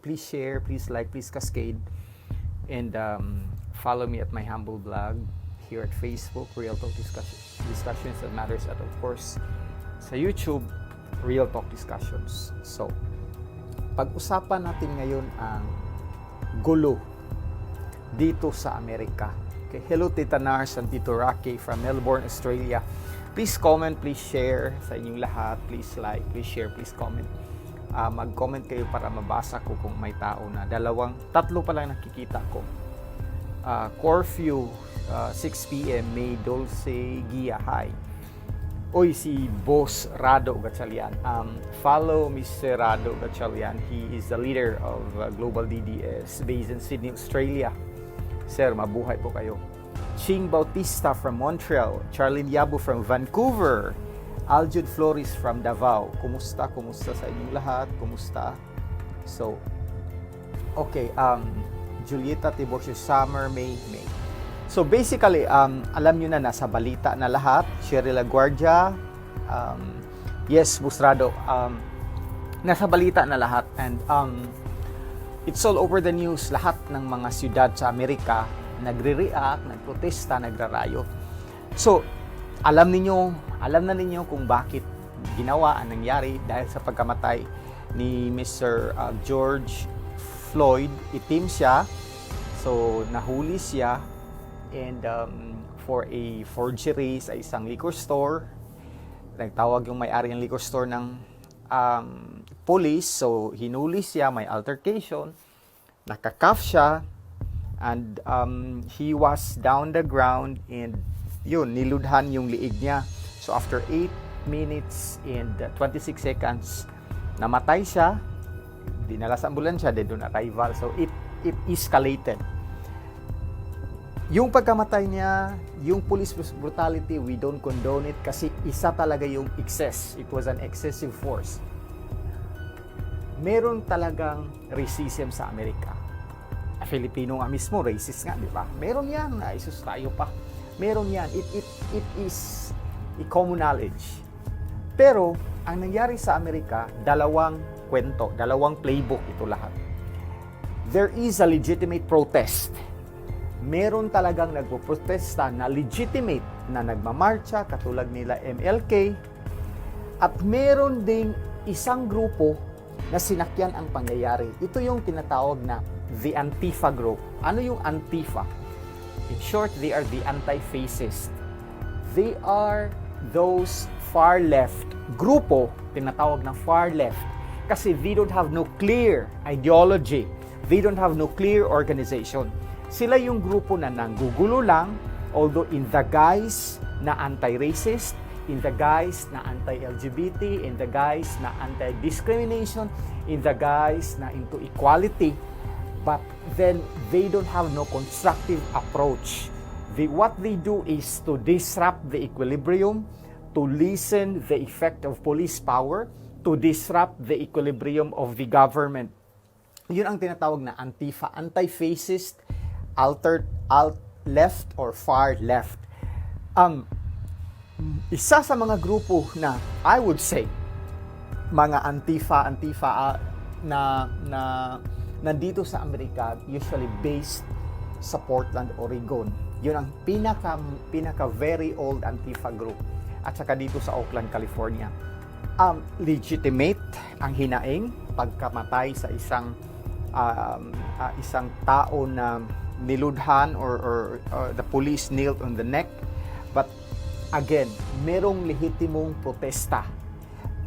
please share, please like, please cascade. And follow me at my humble blog here at Facebook, Real Talk Discussions That Matters, at of course sa YouTube, Real Talk Discussions. So, pag-usapan natin ngayon ang gulo dito sa Amerika. Okay, hello Tita Nars and Tito Rocky from Melbourne, Australia. Please comment, please share sa inyong lahat. Please like, please share, please comment. Mag-comment kayo para mabasa ko kung may tao na. Tatlo pa lang nakikita ko. Corfu, 6 p.m. May Dulce Gia, hi. Oy, si Boss Rado Gatchalian. Follow Mr. Rado Gatchalian. He is the leader of Global DDS based in Sydney, Australia. Sir, mabuhay po kayo. Ching Bautista from Montreal. Charlene Yabo from Vancouver. Aljud Flores from Davao. Kumusta? Kumusta sa inyong lahat? Kumusta? So, okay. Julieta Tiborcio, Summer, May. So, basically, alam nyo na, nasa balita na lahat. Cheryl Laguardia. Yes, Busrado. Nasa balita na lahat. And it's all over the news. Lahat ng mga siyudad sa Amerika nagre-react, nagprotesta, nagrarayo. So, alam na ninyo kung bakit ginawa ang nangyari dahil sa pagkamatay ni Mr. George Floyd. Itim siya, so nahuli siya and for a forgery sa isang liquor store. Nagtawag yung may-ari ng liquor store ng police, so hinuli siya, may altercation, nakakaf siya, and he was down the ground and yun, niludhan yung liig niya. So after 8 minutes and 26 seconds, namatay siya. Dinala sa ambulansya, dead on arrival. So it escalated. Yung pagkamatay niya, yung police brutality, we don't condone it kasi isa talaga yung excess. It was an excessive force. Meron talagang racism sa Amerika. Filipino nga mismo, racist nga, di ba? Meron yan. Isus tayo pa. Meron yan. It is a common knowledge. Pero, ang nangyari sa Amerika, dalawang kwento, dalawang playbook ito lahat. There is a legitimate protest. Meron talagang nagpo-protesta na legitimate na nagmamarcha, katulad nila MLK. At meron ding isang grupo na sinakyan ang pangyayari. Ito yung tinatawag na the Antifa group. Ano yung Antifa? In short, they are the anti-fascist. They are those far left grupo, tinatawag na far left, kasi they don't have no clear ideology. They don't have no clear organization. Sila yung grupo na nanggugulo lang, although in the guise na anti-racist, in the guise na anti-LGBT, in the guise na anti-discrimination, in the guise na into equality, but then they don't have no constructive approach. What they do is to disrupt the equilibrium, to lessen the effect of police power, to disrupt the equilibrium of the government. Yun ang tinatawag na Antifa, anti-fascist, alt-left or far left. Isa sa mga grupo na I would say mga Antifa na nandito sa Amerika, usually based sa Portland, Oregon. Yun ang pinaka very old Antifa group. At saka dito sa Oakland, California. Legitimate ang hinaing pagkamatay sa isang tao na niludhan or the police knelt on the neck. But again, merong lehitimong protesta.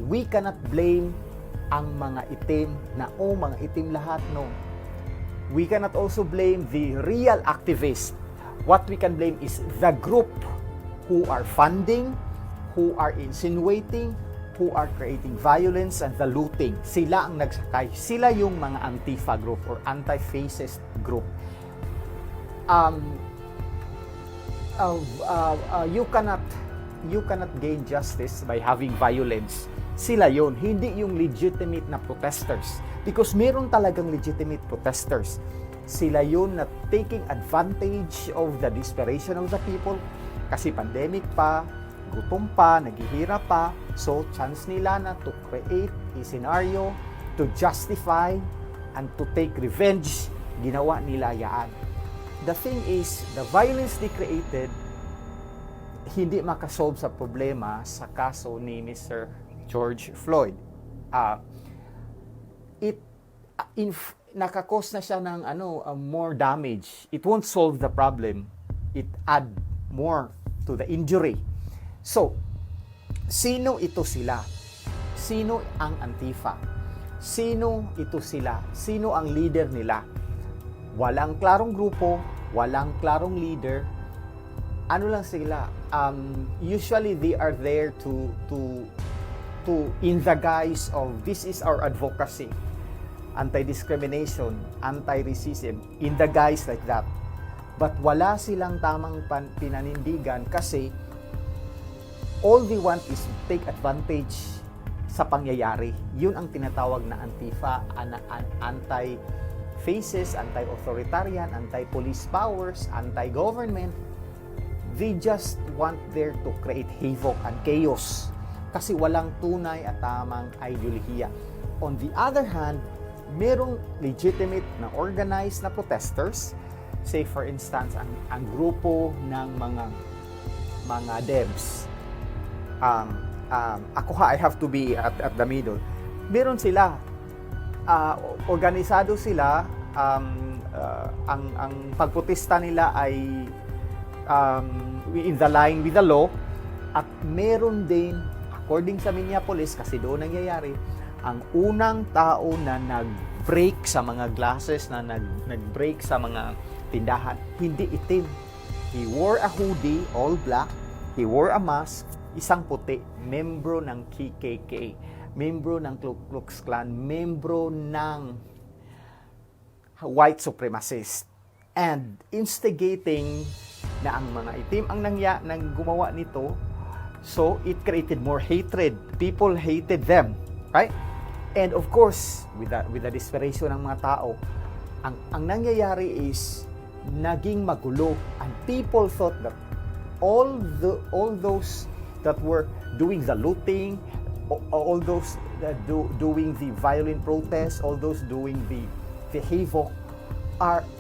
We cannot blame ang mga itim na, mga itim lahat, no. We cannot also blame the real activists. What we can blame is the group who are funding, who are insinuating, who are creating violence and the looting. Sila ang nagsakay. Sila yung mga Antifa group or anti-fascist group. You cannot gain justice by having violence. Sila yun, hindi yung legitimate na protesters. Because meron talagang legitimate protesters. Sila yun na taking advantage of the desperation of the people. Kasi pandemic pa, gutom pa, naghihirap pa. So, chance nila na to create a scenario to justify and to take revenge, ginawa nila yaan. The thing is, the violence they created, hindi makasolve sa problema sa kaso ni Mr. George Floyd. Nakakos na siya ng more damage. It won't solve the problem. It add more to the injury. So, sino ito sila? Sino ang Antifa? Sino ito sila? Sino ang leader nila? Walang klarong grupo, walang klarong leader. Ano lang sila? Usually they are there to in the guise of this is our advocacy, anti-discrimination, anti-racism, in the guise like that. But wala silang tamang pinanindigan kasi all they want is to take advantage sa pangyayari. Yun ang tinatawag na Antifa, anti-faces, anti-authoritarian, anti-police powers, anti-government. They just want there to create havoc and chaos kasi walang tunay at tamang ideolohiya. On the other hand, merong legitimate na organized na protesters. Say for instance, ang grupo ng mga Debs. I have to be at the middle. Meron sila, organisado sila, ang pagprotesta nila ay in the line with the law, at meron din, according sa Minneapolis, kasi doon nangyayari, ang unang tao na nag-break sa mga glasses, na nag-break sa mga tindahan, hindi itim. He wore a hoodie, all black. He wore a mask, isang puti, membro ng KKK, membro ng Ku Klux Klan, membro ng white supremacist, and instigating na ang mga itim ang nang gumawa nito. So it created more hatred. People hated them, right? And of course, with the desperation ng mga tao, ang nangyayari is naging magulo, and people thought that all those that were doing the looting, all those that doing the violent protests, all those doing the havoc,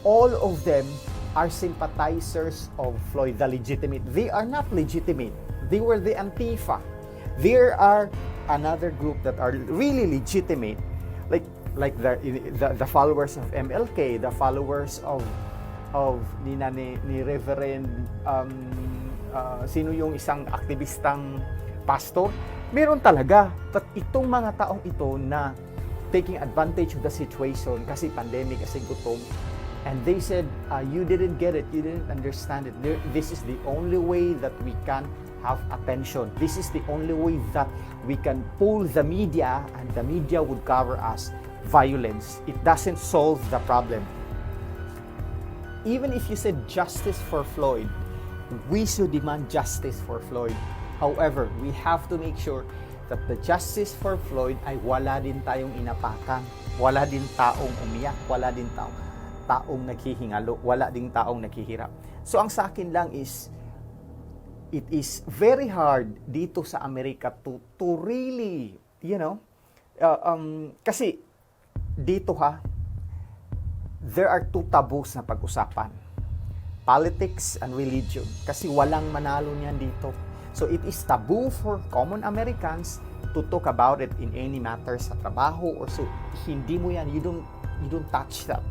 all of them are sympathizers of Floyd, the legitimate. They are not legitimate. They were the Antifa. There are another group that are really legitimate, like the followers of MLK, the followers of ni Reverend sino yung isang aktivistang pastor. Meron talaga. But itong mga taong ito na taking advantage of the situation kasi pandemic, kasi gutom, and they said, you didn't get it, you didn't understand it. This is the only way that we can have attention. This is the only way that we can pull the media, and the media would cover us. Violence. It doesn't solve the problem. Even if you said justice for Floyd, we should demand justice for Floyd. However, we have to make sure that the justice for Floyd ay wala din tayong inapakan, wala din taong umiyak, wala din taong naghihingalo, wala din taong naghihirap. So ang sa akin lang is, it is very hard dito sa Amerika to really, kasi dito there are two taboos na pag-usapan. Politics and religion. Kasi walang manalo niyan dito. So it is taboo for common Americans to talk about it in any matter sa trabaho or so. Hindi mo yan, you don't touch that.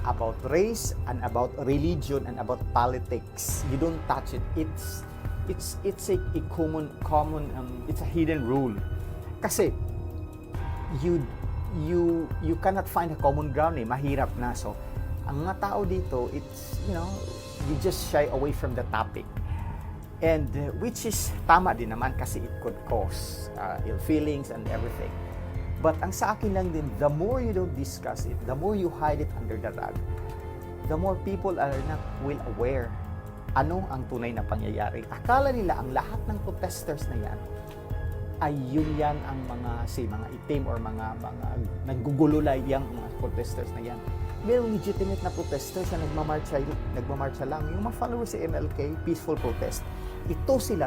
About race and about religion and about politics, you don't touch it. It's a common it's a hidden rule. Kasi you cannot find a common ground, mahirap na. So ang mga tao dito, it's you just shy away from the topic. And which is tama din naman kasi it could cause ill feelings and everything. But ang sa akin lang din, the more you don't discuss it, the more you hide it under the rug, the more people are not well aware ano ang tunay na pangyayari. Akala nila ang lahat ng protesters na yan ay yan ang mga itim or mga naggugululay yang mga protesters na yan. Merong legitimate na protesters na nagmamarcha lang. Yung mga followers sa MLK, peaceful protest.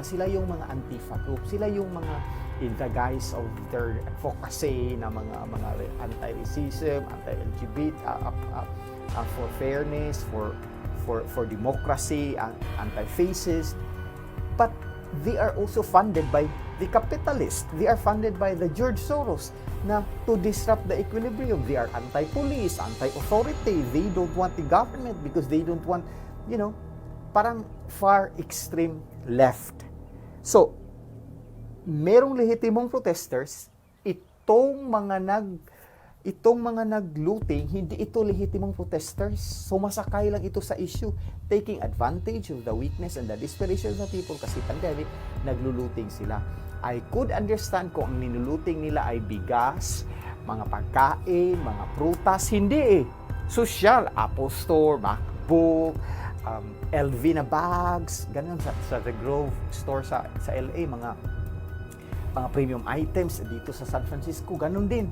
sila yung mga Antifa group, sila yung mga in the guise of their advocacy na mga anti-racism, anti-LGBT, for fairness, for democracy, anti-fascist. But they are also funded by the capitalists. They are funded by the George Soros na to disrupt the equilibrium. They are anti-police, anti-authority. They don't want the government because they don't want, parang far extreme left. So, merong lehitimong protesters, itong mga nag-looting, hindi ito lehitimong protesters. Sumasakay lang ito sa issue, taking advantage of the weakness and the desperation of the people kasi pandemic, nagluluting sila. I could understand kung ang ninuluting nila ay bigas, mga pagkain, mga prutas, hindi Social, Apple Store, MacBook, LV na bags, ganun sa The Grove store sa LA, mga premium items dito sa San Francisco, ganun din.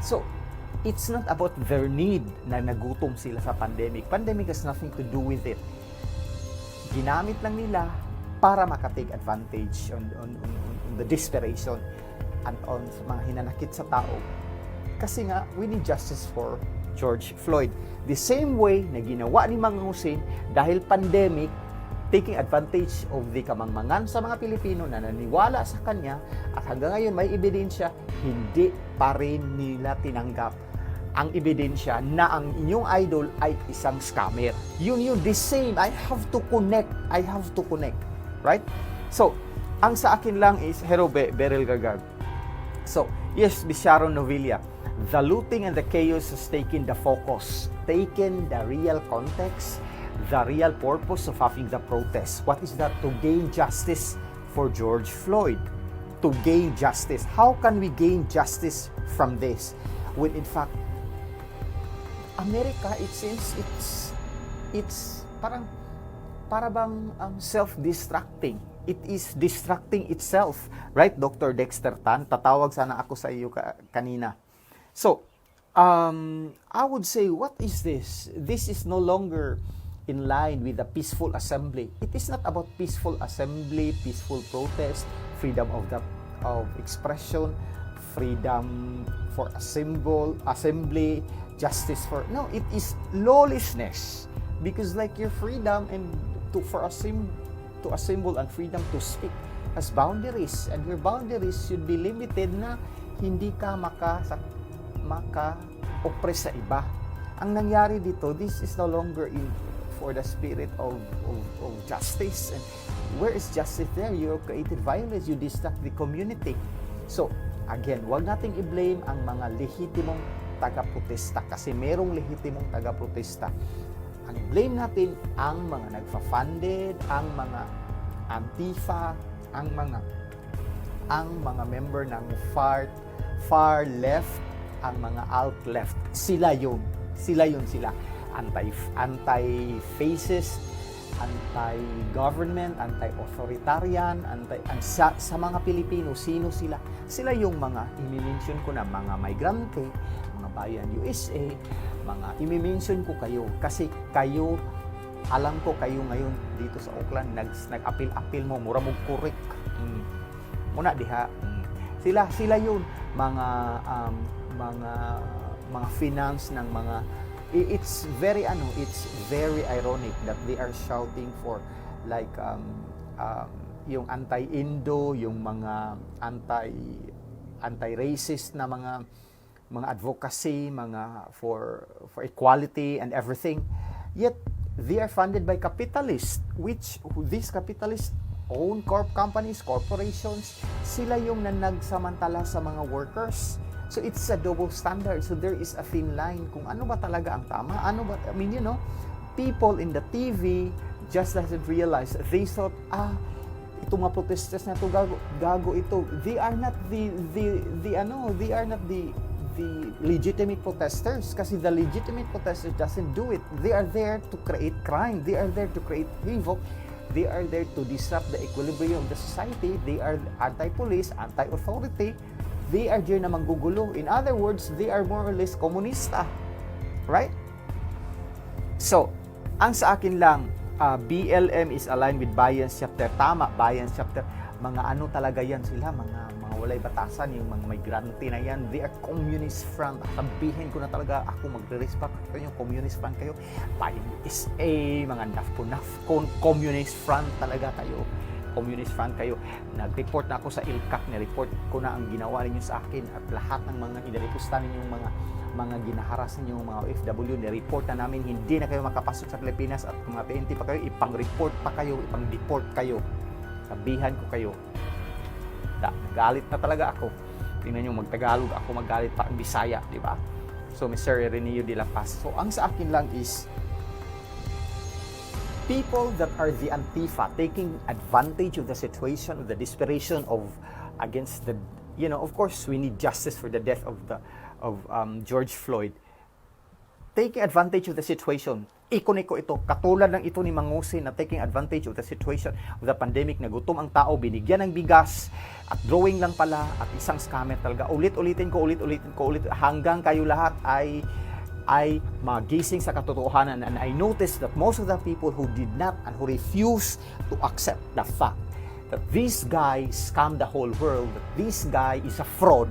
So, it's not about their need na nagutom sila sa pandemic. Pandemic has nothing to do with it. Ginamit lang nila para makatake advantage on the desperation and on mga hinanakit sa tao. Kasi nga, we need justice for George Floyd. The same way na ginawa ni Mang Hussein dahil pandemic, taking advantage of the kamangmangan sa mga Pilipino na naniwala sa kanya at hanggang ngayon may ebidensya, hindi pa rin nila tinanggap ang ebidensya na ang inyong idol ay isang scammer. Yun, the same. I have to connect. Right? So, ang sa akin lang is, Hero Beryl Gagag. So, yes, Sharon Novilla, the looting and the chaos has taken the focus, taken the real context, the real purpose of having the protest. What is that? To gain justice for George Floyd. To gain justice. How can we gain justice from this? When in fact, Amerika, it seems it's para bang self-destructing. It is destructing itself. Right, Dr. Dexter Tan? Tatawag sana ako sa iyo kanina. So, I would say, what is this? This is no longer in line with the peaceful assembly. It is not about peaceful assembly, peaceful protest, freedom of expression, freedom for assembly, justice for... No, it is lawlessness. Because like your freedom and to assemble and freedom to speak has boundaries, and your boundaries should be limited na hindi ka maka-oppress sa iba. Ang nangyari dito, this is no longer for the spirit of justice. And where is justice there? You created violence, you distract the community. So, again, wag nating i-blame ang mga lehitimong taga-protesta kasi merong lehitimong taga-protesta. Ang blame natin ang mga nagfa-funded, ang mga Antifa, ang mga member ng far left, ang mga alt left. Sila yun. Anti-fascist, anti-government, anti-authoritarian, sa mga Pilipino, sino sila? Sila yung mga i-mention ko na mga migrante, mga bayan USA, mga i-mention ko kayo kasi kayo, alam ko kayo ngayon dito sa Oakland nag-apil-apil mo, mura mong kurik. Muna diha. Sila yun mga finance ng mga it's very ironic that they are shouting for like yung anti-Indo, yung mga anti-racist na mga advocacy, mga for equality and everything. Yet they are funded by capitalists, which these capitalists own companies, corporations. Sila yung nagsamantala sa mga workers. So it's a double standard. So there is a thin line kung ano ba talaga ang tama. People in the TV just doesn't realize. They thought, itong mga protesters na ito, gago ito. They are not the legitimate protesters kasi the legitimate protesters doesn't do it. They are there to create crime. They are there to create havoc. They are there to disrupt the equilibrium of the society. They are anti-police, anti-authority. They are there na manggugulo. In other words, they are more or less komunista. Right? So, ang sa akin lang, BLM is aligned with Bayans Chapter. Tama, Bayans Chapter. Mga ano talaga yan sila, mga walay batasan, yung mga migrante na yan. They are communist front. Sabihin ko na talaga, ako magre-respect kayo, communist front kayo. PSA, mga NAFCO, communist front talaga kayo. Communist front kayo. Nag-report na ako sa ILCAC, na-report ko na ang ginawa ninyo sa akin at lahat ng mga inaripusta ninyong mga ginaharas ninyong mga OFW, na-report na namin, hindi na kayo makapasok sa Pilipinas at mga PNP pa kayo, ipang-report pa kayo, ipang-deport kayo. Sabihan ko kayo. Galit na talaga ako. Tingnan nyo, mag-Tagalog ako, magalit pa ang Bisaya, di ba? So, Mr. Renio de la Paz. So, ang sa akin lang is, people that are the Antifa, taking advantage of the situation, of the desperation of, against the, of course, we need justice for the death of George Floyd. Taking advantage of the situation. Ikoniko ito, katulad ng ito ni Mangusin na taking advantage of the situation of the pandemic, na gutom ang tao, binigyan ng bigas, at drawing lang pala, at isang scammer talaga. Ulit-ulitin ko, hanggang kayo lahat ay magising sa katotohanan. And I noticed that most of the people who did not and who refused to accept the fact that this guy scammed the whole world, that this guy is a fraud,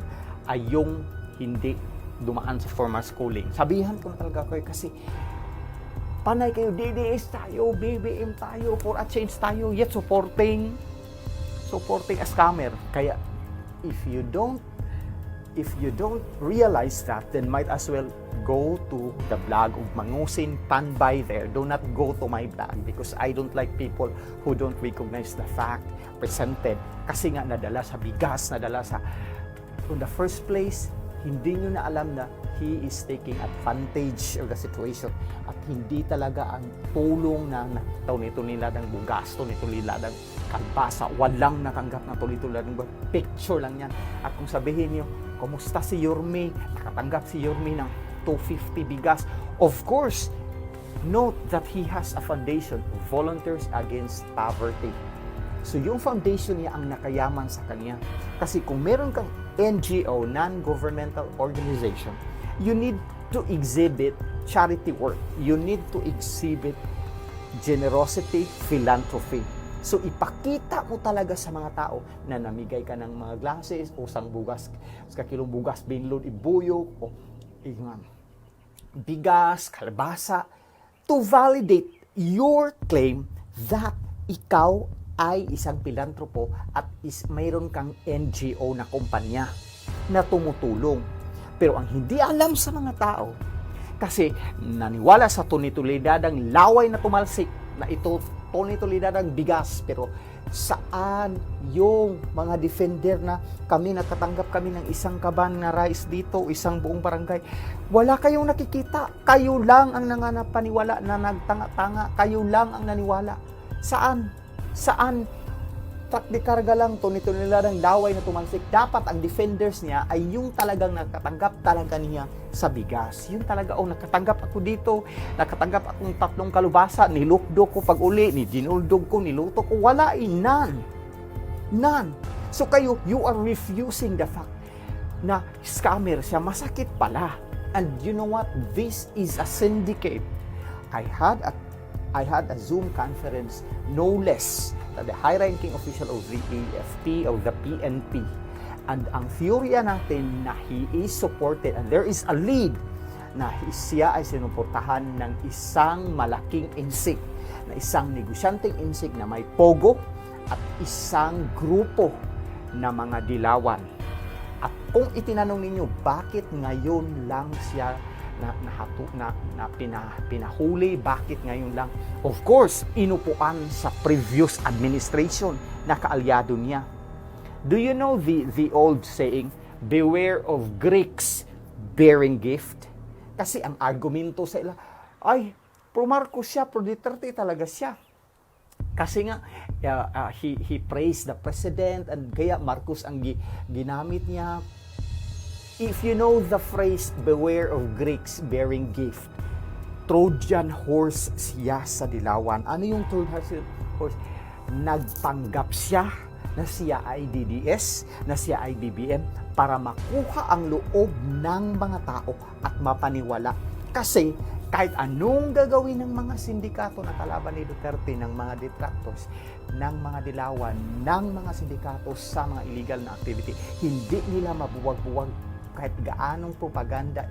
ay yung hindi dumaan sa formal schooling. Sabihan ko na talaga kayo kasi panay kayo, DDS tayo, BBM tayo, for a change tayo, yet supporting a scammer. Kaya if you don't realize that, then might as well go to the blog of Mangusin, Panbay there. Do not go to my blog because I don't like people who don't recognize the fact presented. Kasi nga nadala sa bigas, nadala sa, in the first place, hindi nyo na alam na he is taking advantage of the situation at hindi talaga ang tulong na tunitulila ng bugas, tunitulila ng kalbasa, walang natanggap na tunitulila ng picture lang yan. At kung sabihin nyo, kumusta si Yorme? Nakatanggap si Yorme ng 250 bigas. Of course, note that he has a foundation, Volunteers Against Poverty. So yung foundation niya ang nakayaman sa kanya. Kasi kung meron kang NGO, non-governmental organization, you need to exhibit charity work. You need to exhibit generosity, philanthropy. So ipakita mo talaga sa mga tao na namigay ka ng mga glasses o sang bugas, sa kilong bugas, binlod, ibuyok, o bigas, kalbasa, to validate your claim that ikaw ay isang pilantropo at mayroon kang NGO na kumpanya na tumutulong. Pero ang hindi alam sa mga tao, kasi naniwala sa tunitulidadang laway na tumalsik, na ito tunitulidadang bigas, pero saan yung mga defender na nakatanggap kami ng isang kaban na rice dito, isang buong barangay, wala kayong nakikita. Kayo lang ang nanganapaniwala na nagtanga-tanga, kayo lang ang naniwala. Saan? Takdikarga lang, tunitulila ng laway na tumalsik. Dapat ang defenders niya ay yung talagang nakatanggap talaga niya sa bigas. Yung talaga, nakatanggap ako dito, nakatanggap akong 3 kalubasa, nilukdo ko pag uli, ginuldog ko, niluto ko, wala, none. So kayo, you are refusing the fact na scammer siya, masakit pala. And you know what? This is a syndicate. I had a Zoom conference, no less, than the high-ranking official of the AFP, of the PNP. And ang theorya natin na he is supported, and there is a lead, na siya ay sinuportahan ng isang malaking insik, na isang negosyanteng insik na may pogo, at isang grupo na mga dilawan. At kung itinanong ninyo, bakit ngayon lang siya pinahuli, bakit ngayon lang? Of course, inupuan sa previous administration na kaalyado niya. Do you know the old saying, beware of Greeks bearing gift? Kasi ang argumento sa ila, ay, pro Marcos siya, pro Duterte talaga siya. Kasi nga, he praised the president, and kaya Marcos ang ginamit niya. If you know the phrase, beware of Greeks bearing gift, Trojan horse siya sa dilawan. Ano yung Trojan horse? Nagpanggap siya na siya ay DDS, na siya ay BBM, para makuha ang loob ng mga tao at mapaniwala. Kasi kahit anong gagawin ng mga sindikato na kalaban ni Duterte, ng mga detractors, ng mga dilawan, ng mga sindikato sa mga illegal na activity, hindi nila mabuwag-buwag kahit gaanong propaganda,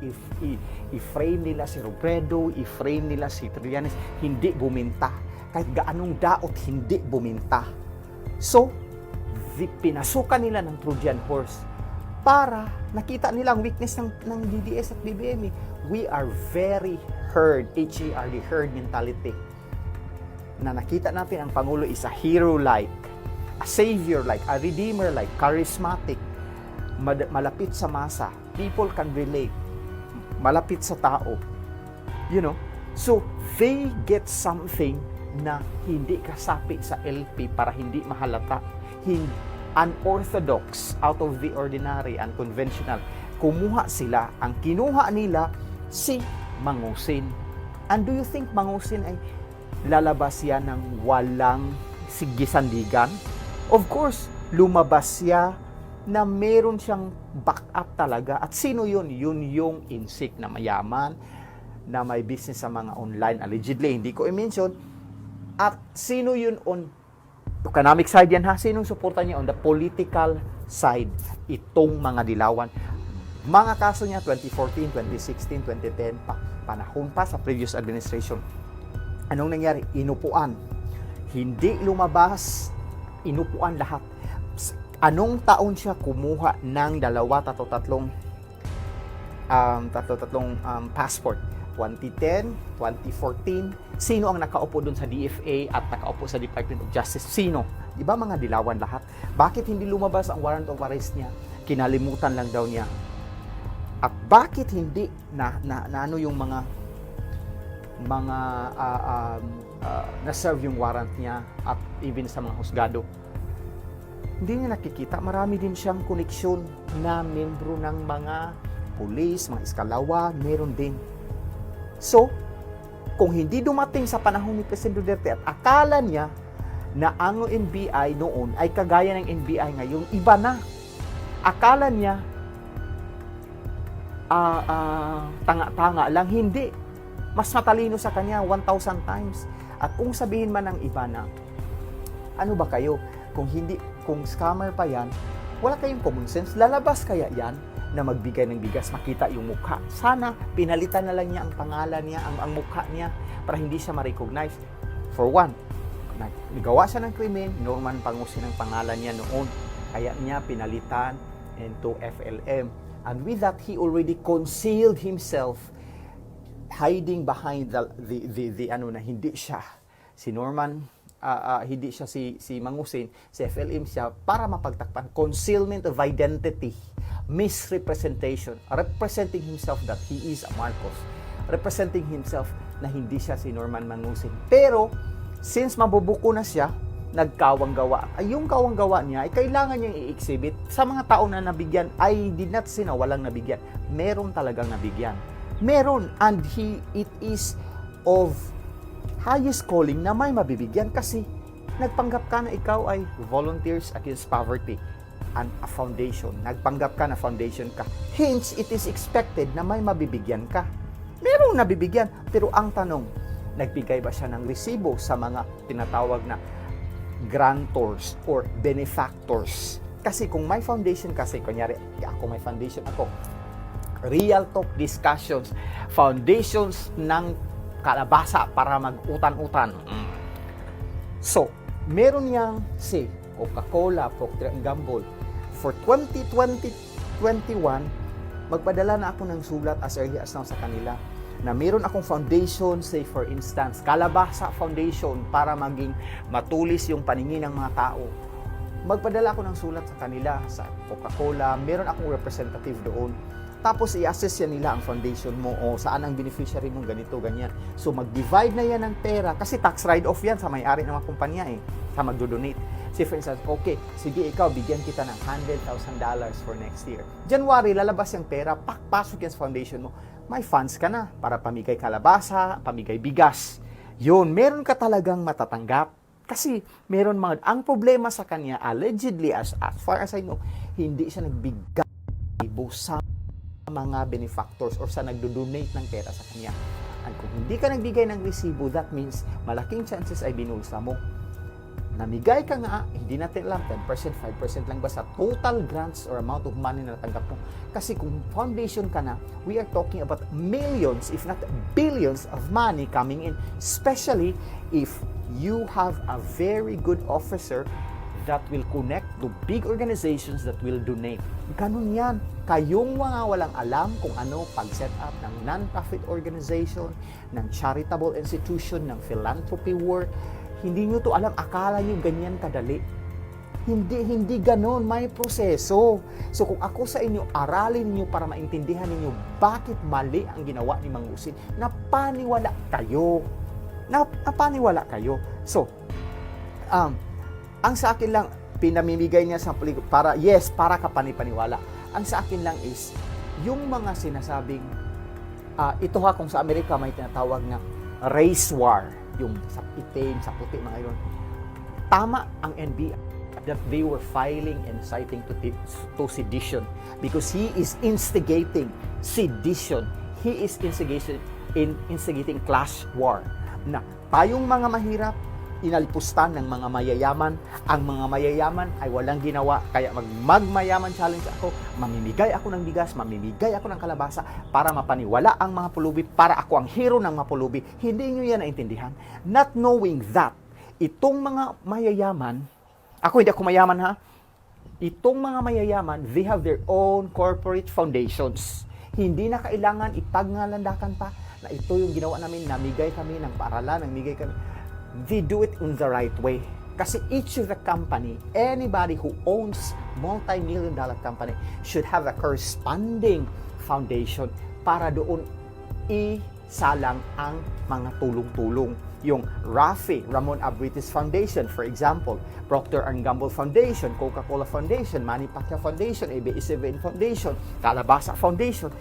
i-frame nila si Robredo, i-frame nila si Trillanes, hindi buminta. Kahit gaanong daot, hindi buminta. So, pinasukan nila ng Trojan horse para nakita nila ang weakness ng DDS at BBM. We are very herd, H-E-R-D, herd mentality. Na nakita natin ang Pangulo is a hero-like, a savior-like, a redeemer-like, charismatic, malapit sa masa. People can relate. Malapit sa tao. You know? So, they get something na hindi kasapi sa LP para hindi mahalata. Unorthodox, out of the ordinary, unconventional. Kumuha sila. Ang kinuha nila, si Mangusin. And do you think Mangusin ay lalabas yan ng walang sigisandigan? Of course, lumabas siya na meron siyang backup talaga. At sino yun? Yun yung insik na mayaman, na may business sa mga online, allegedly, hindi ko i-mention. At sino yun on economic side yan ha? Sinong suporta niya on the political side? Itong mga dilawan. Mga kaso niya, 2014, 2016, 2010, panahon pa sa previous administration. Anong nangyari? Inupuan. Hindi lumabas, inupuan lahat. Anong taon siya kumuha ng tatlong passport? 2010, 2014. Sino ang nakaupo doon sa DFA at nakaupo sa Department of Justice? Sino? Di ba mga dilawan lahat? Bakit hindi lumabas ang warrant of arrest niya? Kinalimutan lang daw niya. At bakit hindi na ano yung mga na-serve yung warrant niya at even sa mga husgado? Hindi niya nakikita. Marami din siyang koneksyon na membro ng mga pulis, mga iskalawa, meron din. So, kung hindi dumating sa panahon ni Presidente Duterte at akala niya na ang NBI noon ay kagaya ng NBI ngayon, iba na. Akala niya tanga-tanga lang, hindi. Mas matalino sa kanya 1,000 times. At kung sabihin man ng iba na, ano ba kayo? Kung scammer pa yan, wala kayong common sense, lalabas kaya yan na magbigay ng bigas, makita yung mukha. Sana pinalitan na lang niya ang pangalan niya, ang mukha niya, para hindi siya ma-recognize. For one, nagawa siya ng krimen, Norman Pangusin ang pangalan niya noon, kaya niya pinalitan into FLM. And with that, he already concealed himself, hiding behind the hindi siya si Norman, hindi siya si Mangusin, si FLM siya, para mapagtakpan. Concealment of identity, misrepresentation, representing himself that he is a Marcos, representing himself na hindi siya si Norman Mangusin. Pero, since mabubuko na siya, nagkawang gawa. Ay, yung kawang gawa niya ay kailangan niyang i-exhibit sa mga tao na nabigyan. I did not say na walang nabigyan. Meron talagang nabigyan. Meron. And it is of highest calling na may mabibigyan kasi nagpanggap ka na ikaw ay Volunteers Against Poverty and a foundation. Nagpanggap ka na foundation ka. Hence, it is expected na may mabibigyan ka. Merong nabibigyan. Pero ang tanong, nagbigay ba siya ng resibo sa mga tinatawag na grantors or benefactors? Kasi kung may foundation kasi, kunyari, ako may foundation ako, real talk discussions, foundations ng kalabasa para mag-utan-utan. So, meron niyang si Coca-Cola, Procter & Gamble. For 2020-21, magpadala na ako ng sulat as early as now sa kanila na meron akong foundation, say for instance, Kalabasa Foundation, para maging matulis yung paningin ng mga tao. Magpadala ako ng sulat sa kanila, sa Coca-Cola, meron akong representative doon. Tapos i-assess yan nila ang foundation mo o saan ang beneficiary mo, ganito, ganyan. So mag-divide na yan ng pera kasi tax write-off yan sa may-ari ng mga kumpanya sa magdo-donate. Say for instance, okay, sige ikaw, bigyan kita ng $100,000 for next year. January, lalabas yung pera, pasok yan sa foundation mo. May funds ka na para pamigay kalabasa, pamigay bigas. Yun, meron ka talagang matatanggap. Kasi meron ang problema sa kanya, allegedly, as far as I know, hindi siya nagbigay sa mga benefactors or sa nagdo-donate ng pera sa kanya. And kung hindi ka nagbigay ng resibo, that means malaking chances ay binulsa mo. Namigay ka nga, hindi natin alam, 10%, 5% lang ba sa total grants or amount of money na natanggap mo. Kasi kung foundation ka na, we are talking about millions, if not billions of money coming in, especially if you have a very good officer that will connect to big organizations that will donate. Ganun yan. Kayong mga walang alam kung ano pag-set up ng non-profit organization, ng charitable institution, ng philanthropy work, hindi nyo to alam, akala nyo ganyan kadali. Hindi ganon, may proseso. So kung ako sa inyo, aralin niyo para maintindihan niyo bakit mali ang ginawa ni Mang Usin, napaniwala kayo. Napaniwala kayo. So, ang sa akin lang, pinamimigay niya sa para ka panipaniwala. Ang sa akin lang is, yung mga sinasabing, ito ha, kung sa Amerika may tinatawag na race war, yung sa itim, sa puti, mga yun. Tama ang NBI that they were filing and citing to sedition because he is instigating sedition. He is instigating class war. Na tayong mga mahirap, inalipustan ng mga mayayaman. Ang mga mayayaman ay walang ginawa. Kaya magmayaman challenge ako, mamimigay ako ng bigas, mamimigay ako ng kalabasa para mapaniwala ang mga pulubi, para ako ang hero ng mga pulubi. Hindi nyo yan naintindihan. Not knowing that, itong mga mayayaman, hindi ako mayaman ha, itong mga mayayaman, they have their own corporate foundations. Hindi na kailangan ipagnalandakan pa na ito yung ginawa namin, namigay kami ng paaralan, namigay kami. They do it in the right way. Kasi each of the company, anybody who owns multi-million-dollar company should have a corresponding foundation para doon isalang ang mga tulong-tulong. Yung Ramon Abrites Foundation, for example, Procter & Gamble Foundation, Coca-Cola Foundation, Manny Pacquiao Foundation, ABS-CBN Foundation, Calabasa Foundation,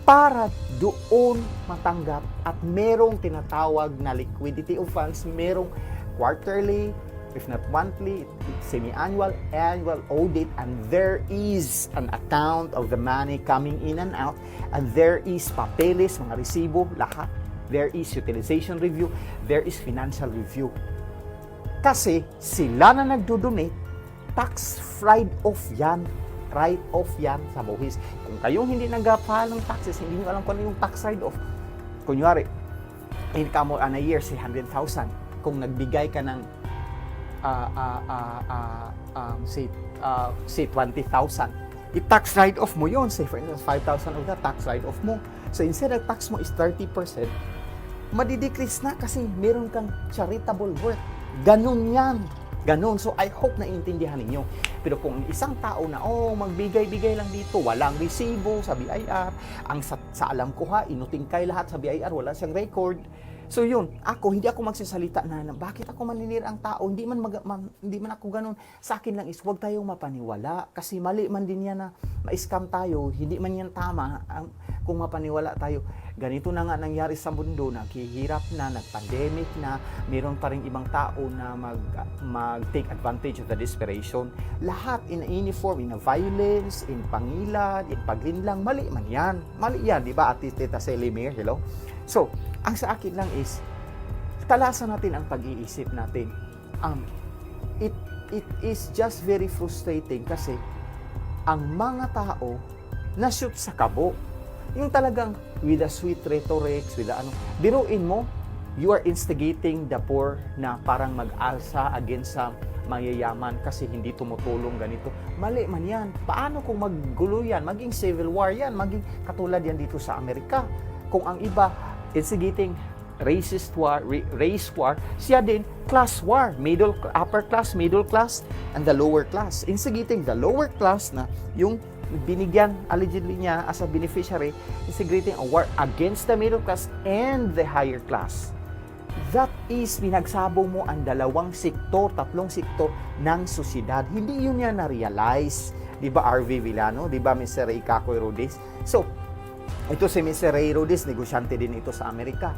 para doon matanggap at merong tinatawag na liquidity of funds, merong quarterly, if not monthly, semi-annual, annual audit, and there is an account of the money coming in and out, and there is papeles, mga resibo, lahat. There is utilization review, there is financial review. Kasi sila na nagdo-donate, tax write-off yan. Write-off yan sa buhis. Kung kayong hindi nag-file ng taxes, hindi nyo alam kung ano yung tax write-off. Kunyari, income mo on a year, say 100,000. Kung nagbigay ka ng say 20,000, i-tax write-off mo yun. Say for instance, 5,000 of that, tax write-off mo. So instead of tax mo is 30%, madidecrease na kasi meron kang charitable work. Ganun yan. Ganun. So, I hope na intindihan ninyo. Pero kung isang tao na, magbigay-bigay lang dito, walang resibo sa BIR, ang sa alam ko ha, inutingkay lahat sa BIR, wala siyang record. So yun, hindi ako magsasalita na bakit ako maninira ang tao, hindi man ako ganun. Sa akin lang is, huwag tayong mapaniwala, kasi mali man din yan na ma-scam tayo, hindi man yan tama kung mapaniwala tayo. Ganito na nga nangyari sa mundo, naghihirap na, nag-pandemic na, mayroon pa rin ibang tao na mag-take advantage of the desperation. Lahat in uniform, in violence, in pangilad, in paglinlang, mali man yan. Mali yan, di ba? At Tita Selimir, hello? So, ang sa akin lang is, talasan natin ang pag-iisip natin. It is just very frustrating kasi ang mga tao na-shoot sa kabo. Yung talagang with the sweet rhetorics, with the biruin mo, you are instigating the poor na parang mag-alsa against sa mayayaman kasi hindi tumutulong ganito. Mali man yan. Paano kung maggulo yan? Maging civil war yan. Maging katulad yan dito sa Amerika. Kung ang iba, instigating race war, siya din class war, upper class, middle class, and the lower class. Instigating the lower class na yung binigyan allegedly niya as a beneficiary, instigating a war against the middle class and the higher class. That is, pinagsabong mo ang tatlong sektor ng sosyedad. Hindi yun niya na-realize. Di ba RV Villano? Di ba Mr. Ray Kakoy Rodis? So, ito si Mr. Ray Rodis, negosyante din ito sa Amerika.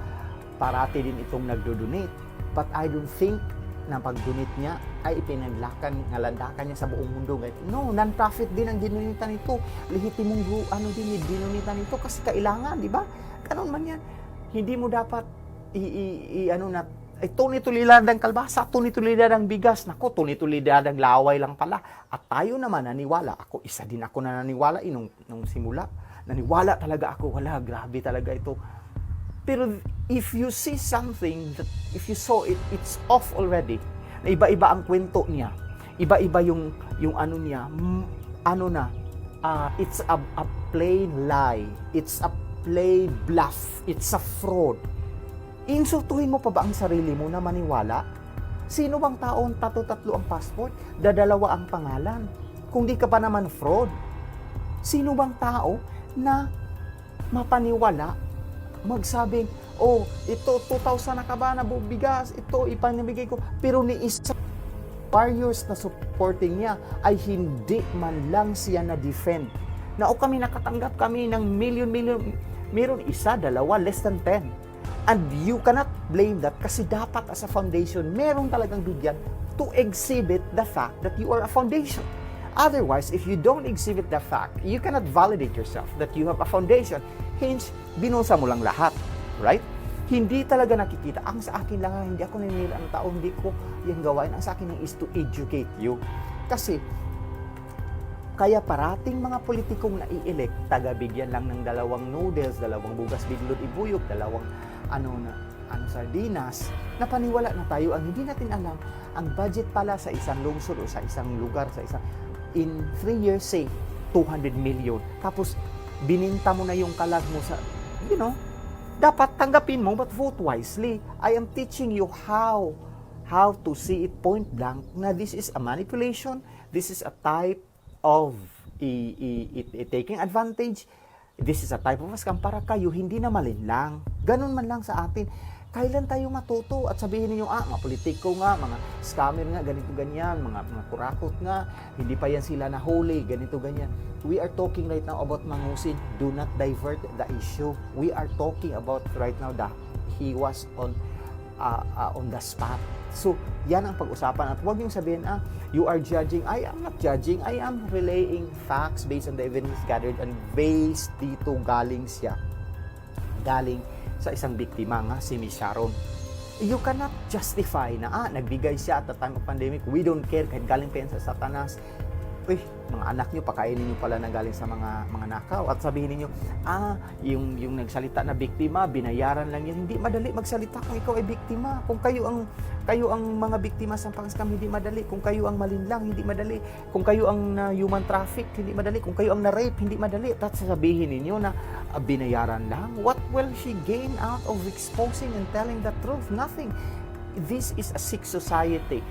Parati din itong nagdo-donate. But I don't think na pag-donate niya ay ngalandakan niya sa buong mundo. No, non-profit din ang dinonitan nito. Lehitimong dinonitan nito kasi kailangan, di ba? Kanon man yan. Hindi mo dapat tunitulidad ang kalbasa, tunitulidad ang bigas. Nako, tunitulidad ang laway lang pala. At tayo naman naniwala. Isa din ako na naniwala nung simula. Naniwala talaga ako. Wala, grabe talaga ito. Pero if you see something, if you saw it, it's off already. Na iba-iba ang kwento niya. Iba-iba yung ano niya. It's a plain lie. It's a plain bluff. It's a fraud. Insultuhin mo pa ba ang sarili mo na maniwala? Sino bang taong tatlo ang passport? Dadalawa ang pangalan. Kung di ka pa naman fraud. Sino bang tao na mapaniwala, magsabing, ito 2,000 na ka ba na bigas, ito ipanibigay ko, pero ni isa warriors na supporting niya ay hindi man lang siya na-defend. Kami nakatanggap kami ng million, meron isa, dalawa, less than 10. And you cannot blame that kasi dapat as a foundation, meron talagang bigyan to exhibit the fact that you are a foundation. Otherwise, if you don't exhibit the fact, you cannot validate yourself that you have a foundation. Hence, binusa mo lang lahat. Right? Hindi talaga nakikita. Ang sa akin lang, hindi ako nanila ang tao, hindi ko yung gawain. Ang sa akin lang is to educate you. Kasi, kaya parating mga politikong nai-elect, taga-bigyan lang ng 2 noodles, 2 bugas biglod ibuyok, 2 sardinas, napaniwala na tayo. Ang hindi natin alam, ang budget pala sa isang lungsod o sa isang lugar, in 3 years, say, 200 million. Tapos, bininta mo na yung kalag mo sa, dapat tanggapin mo, but vote wisely. I am teaching you how to see it point blank na this is a manipulation, this is a type of taking advantage, this is a type of scam para kayo hindi na malinlang. Ganun man lang sa atin. Kailan tayo matuto at sabihin niyo, mga politiko nga, mga scammer nga, ganito ganyan, mga kurakot nga, hindi pa yan sila na holy, ganito ganyan. We are talking right now about mangusin. Do not divert the issue. We are talking about right now that he was on the spot. So, yan ang pag-usapan. At huwag niyong sabihin, you are judging. I am not judging. I am relaying facts based on the evidence gathered and based dito galing sa isang biktima nga, si Miss Sharon. You cannot justify na, nagbigay siya at the time of pandemic. We don't care kahit galing pa yan sa Satanas. Mga anak nyo, pakainin nyo pala na galing sa mga nakaw. At sabihin niyo, yung nagsalita na biktima, binayaran lang yan. Hindi madali magsalita kung ikaw ay biktima. Kung kayo ang mga biktima sa pang-scam, hindi madali. Kung kayo ang malinlang, hindi madali. Kung kayo ang human traffic, hindi madali. Kung kayo ang na-rape, hindi madali. At sasabihin ninyo na binayaran lang. What will she gain out of exposing and telling the truth? Nothing. This is a sick society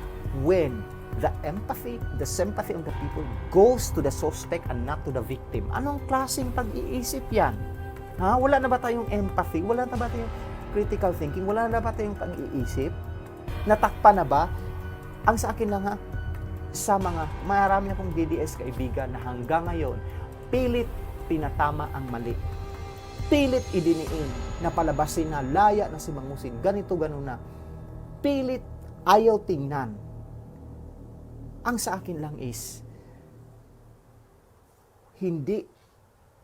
when the empathy, the sympathy of the people goes to the suspect and not to the victim. Anong klaseng pag-iisip yan? Wala na ba tayong empathy? Wala na ba tayong critical thinking? Wala na ba tayong pag-iisip? Natakpan na ba? Ang sa akin lang sa mga marami akong DDS kaibigan na hanggang ngayon, pilit pinatama ang mali. Pilit idiniin na palabasin na laya na si Mangusin. Ganito, ganun na. Pilit ayaw tingnan. Ang sa akin lang is, hindi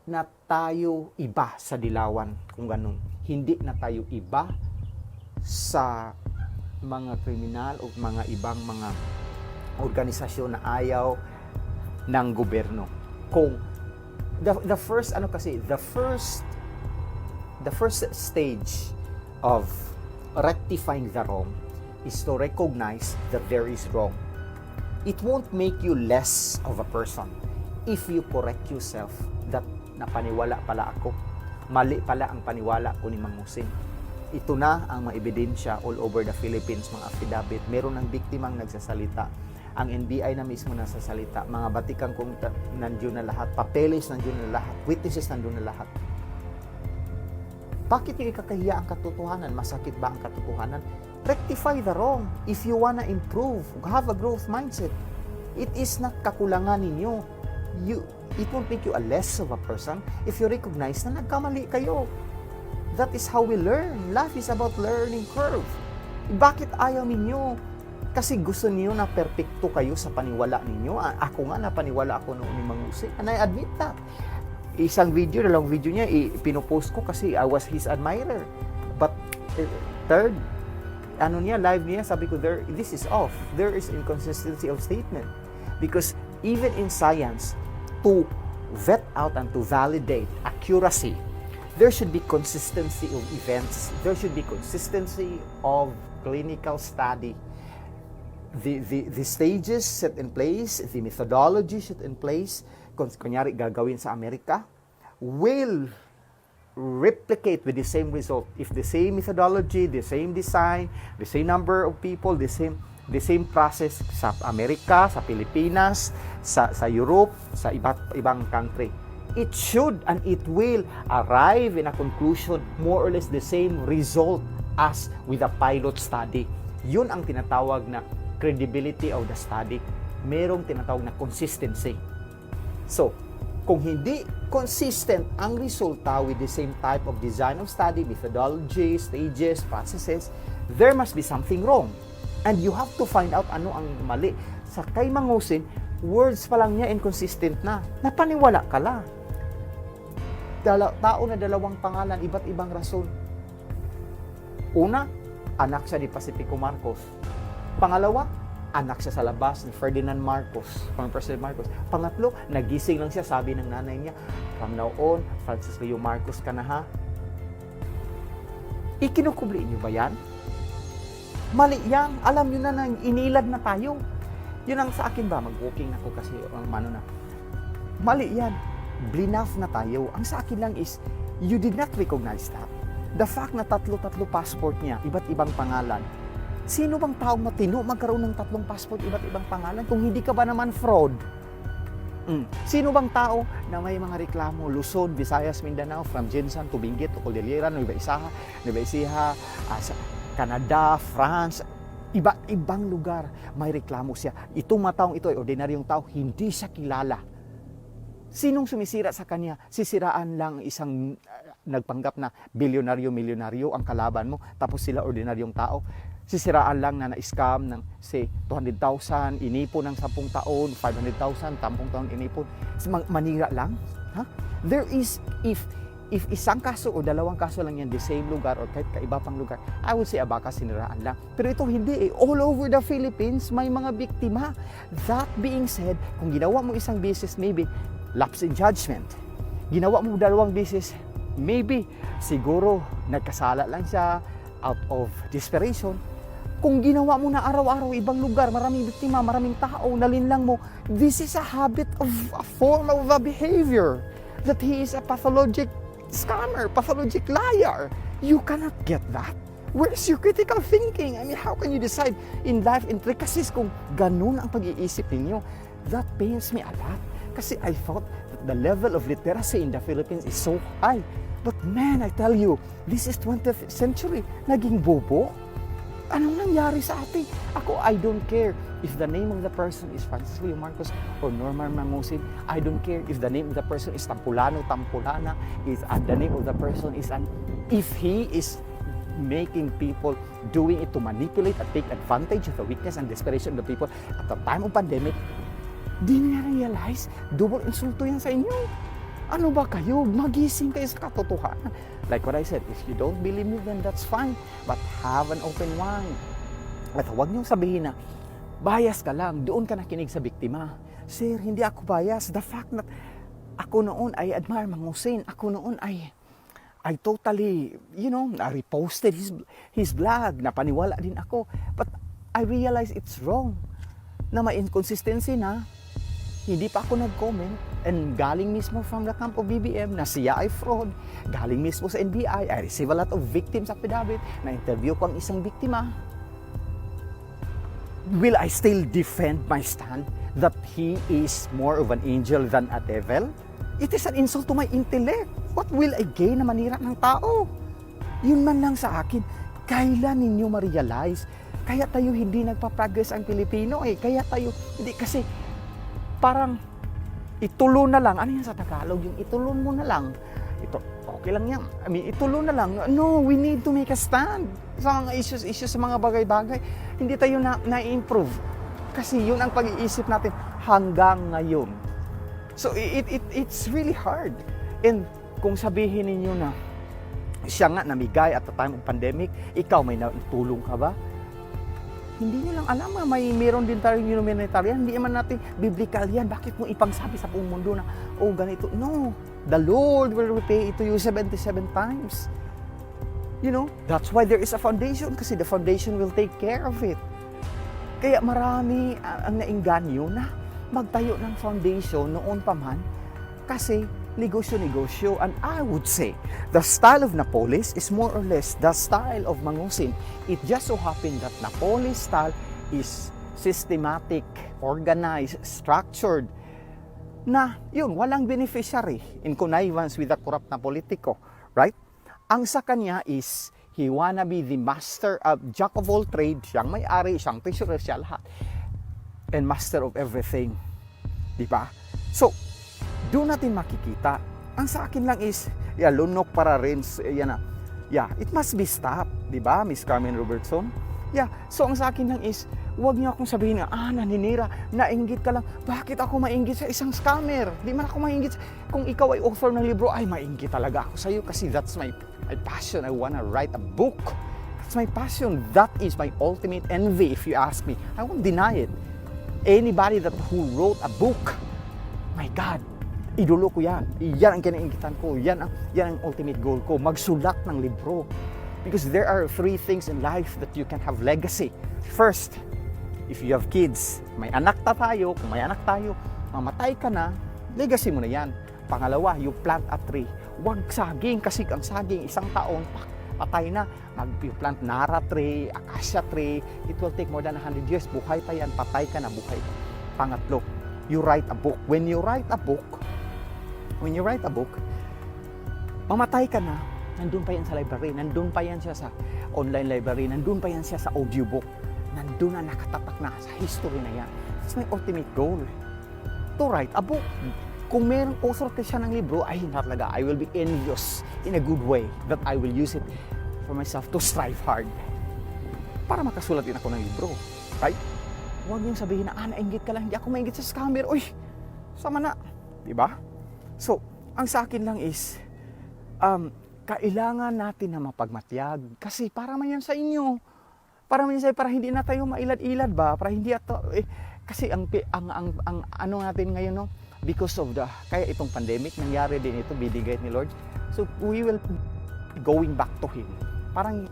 na tayo iba sa dilawan, kung ganun. Hindi na tayo iba sa mga kriminal o mga ibang mga organisasyon na ayaw ng gobyerno. Kung the first stage of rectifying the wrong is to recognize that there is wrong. It won't make you less of a person if you correct yourself that napaniwala pala ako. Mali pala ang paniwala ko ni Mangusin. Ito na ang mga ebidensya all over the Philippines, mga affidavit. Meron ng biktimang nagsasalita. Ang NBI na mismo nasasalita. Mga batikang kung nandiyon na lahat. Papeles nandiyon na lahat. Witnesses nandiyon na lahat. Bakit yung ikakahiya ang katotohanan? Masakit ba ang katotohanan? Rectify the wrong. If you wanna improve, have a growth mindset. It is not kakulangan ninyo. It won't make you a less of a person if you recognize na nagkamali kayo. That is how we learn. Life is about learning curve. Bakit ayaw ninyo? Kasi gusto niyo na perfecto kayo sa paniwala ninyo. Ako nga, napaniwala ako noon ni Mangusin. And I admit that. Isang video, dalawang video niya, pinupost ko kasi I was his admirer. Third, live niya, sabi ko, this is off. There is inconsistency of statement. Because even in science, to vet out and to validate accuracy, there should be consistency of events. There should be consistency of clinical study. The stages set in place, the methodology set in place, kunyari gagawin sa Amerika, will replicate with the same result. If the same methodology, the same design, the same number of people, the same process sa Amerika, sa Pilipinas, sa Europe, sa ibang country. It should and it will arrive in a conclusion more or less the same result as with a pilot study. Yun ang tinatawag na credibility of the study. Merong tinatawag na consistency. So, kung hindi consistent ang resulta with the same type of design of study, methodology, stages, processes, there must be something wrong. And you have to find out ano ang mali. Sa kay Mangusin, words pa lang niya inconsistent na. Napaniwala ka la. Tao na dalawang pangalan, iba't ibang rason. Una, anak siya ni Pacifico Marcos. Pangalawa, anak siya sa labas ni Ferdinand Marcos, former President Marcos. Pangatlo, nagising lang siya, sabi ng nanay niya, from now on, Francis Leo Marcos ka na ha. Ikinukubli niyo ba yan? Mali yan. Alam niyo na inilag na tayo. Yun ang sa akin ba, mag-walking ako kasi na. Mali yan. Blinaf na tayo. Ang sa akin lang is, you did not recognize that. The fact na tatlo-tatlo passport niya, iba't ibang pangalan. Sino bang taong matino magkaroon ng tatlong passport, iba't ibang pangalan? Kung hindi ka ba naman fraud? Sino bang tao na may mga reklamo, Luzon, Visayas, Mindanao, from Jensan to Benguet to Cordillera, Nueva Ecija, Canada, France, iba-ibang lugar may reklamo siya. Itong mga taong ito ay ordinaryong tao, hindi siya kilala. Sinong sumisira sa kanya? Sisiraan lang isang nagpanggap na bilyonaryo-milyonaryo ang kalaban mo, tapos sila ordinaryong tao. Sisiraan lang na na-scam ng, say, 200,000, inipon ng 10 taon, 500,000, 10 taon inipon. Manira lang? Ha? There is, if isang kaso o dalawang kaso lang yan, the same lugar or kahit kaiba pang lugar, I would say, baka siniraan lang. Pero ito hindi eh. All over the Philippines, may mga biktima. That being said, kung ginawa mo isang business, maybe, lapse in judgment. Ginawa mo dalawang beses, maybe, siguro, nagkasala lang siya out of desperation. Kung ginawa mo na araw-araw, ibang lugar, maraming biktima, maraming tao, nalinlang mo, this is a habit of a form of a behavior. That he is a pathologic scammer, pathologic liar. You cannot get that. Where's your critical thinking? I mean, how can you decide in life intricacies kung ganun ang pag-iisip ninyo? That pains me a lot. Kasi I thought the level of literacy in the Philippines is so high. But man, I tell you, this is 20th century. Naging bobo. Anong nangyari sa atin? Ako, I don't care if the name of the person is Francis Leo Marcos or Norman Mangusin. I don't care if the name of the person is Tampulana, the name of the person is if he is making people doing it to manipulate and take advantage of the weakness and desperation of the people at the time of pandemic. Di niya realize, double insulto yan sa inyo. Ano ba kayo? Magising kayo sa katotohanan. Like what I said, if you don't believe me, then that's fine. But have an open mind. At huwag niyong sabihin na, bias ka lang, doon ka nakinig sa biktima. Sir, hindi ako bias. The fact that ako noon ay admire Mangusin. Ako noon ay totally, I reposted his blog. Napaniwala din ako. But I realize it's wrong. Na may inconsistency na. Hindi pa ako nag-comment and galing mismo from the camp of BBM na siya ay fraud. Galing mismo sa NBI, I receive a lot of victims affidavit. Na-interview ko ang isang biktima. Will I still defend my stand that he is more of an angel than a devil? It is an insult to my intellect. What will I gain na manira ng tao? Yun man lang sa akin. Kailan ninyo ma-realize? Kaya tayo hindi nagpa-progress ang Pilipino eh. Kaya tayo, hindi kasi parang itulo na lang. Ano yan sa Tagalog? Yung itulon mo na lang. Ito, okay lang yan. I mean, itulo na lang. No, we need to make a stand. Sa mga issues sa mga bagay-bagay. Hindi tayo na-improve. Kasi yun ang pag-iisip natin hanggang ngayon. So, it's really hard. And kung sabihin ninyo na Siya nga namigay at the time of pandemic. Ikaw, may natulong ka ba? Hindi nyo lang alam nga, meron din tayong humanitarian. Hindi naman natin biblical yan. Bakit mo ipangsabi sa buong mundo na, oh, ganito? No, the Lord will repay it to you 77 times. You know, that's why there is a foundation, kasi the foundation will take care of it. Kaya marami ang nainganyo na magtayo ng foundation noon pa man, kasi negosyo-negosyo. And I would say, the style of Napoles is more or less the style of Mangusin. It just so happened that Napoles style is systematic, organized, structured, na yun, walang beneficiary in connivance with the corrupt na politiko. Right? Ang sa kanya is, he wanna be the master of jack of all trades, siyang may-ari, siyang treasurer, siya lahat. And master of everything. Diba? So, doon natin makikita. Ang sa akin lang is, lunok para rin, it must be stopped, di ba, Miss Carmen Robertson? So ang sa akin lang is, huwag niyo akong sabihin na, naninira, nainggit ka lang. Bakit ako mainggit sa isang scammer? Di man ako mainggit. Kung ikaw ay author ng libro, ay mainggit talaga ako sa iyo kasi that's my passion. I wanna write a book. That's my passion. That is my ultimate envy, if you ask me. I won't deny it. Anybody who wrote a book, my God, idolo ko yan. Yan ang kinaingitan ko. Yan ang ultimate goal ko. Magsulat ng libro. Because there are 3 things in life that you can have legacy. First, if you have kids, may anak tayo, kung may anak tayo, mamatay ka na, legacy mo na yan. Pangalawa, you plant a tree. Huwag saging, kasi ang saging, isang taon, patay na. Mag-plant nara tree, acacia tree, it will take more than 100 years. Buhay pa yan, patay ka na, buhay ka. Pangatlo, you write a book. When you write a book, mamatay ka na, nandun pa yan sa library, nandun pa yan siya sa online library, nandun pa yan siya sa audiobook, nandun na nakatatak na sa history na yan. That's my ultimate goal, to write a book. Kung mayroong author ka siya ng libro, ay talaga, I will be envious in a good way that I will use it for myself to strive hard para makasulat din ako ng libro. Right? Huwag niyong sabihin na, nainggit ka lang, hindi ako mainggit sa scammer. Uy, sama na. Diba? So, ang sa akin lang is, kailangan natin na mapagmatyag kasi para man yan sa inyo. Para man yan sa para hindi na tayo mailad-ilad ba? Para hindi ato, kasi ang ano natin ngayon, no? Because of kaya itong pandemic, nangyari din ito, binigay ni Lord. So, we will be going back to Him. Parang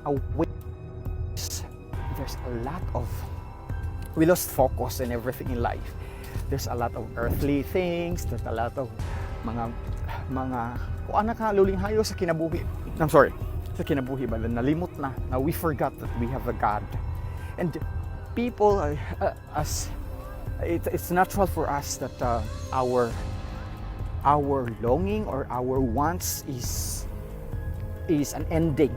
there's a lot of, we lost focus in everything in life. There's a lot of earthly things, there's a lot of mga kung anak ka lulinghayo sa kinabuhi. Sa kinabuhi ba? Nalimot na we forgot that we have a God. And people, it's natural for us that our longing or our wants is an ending.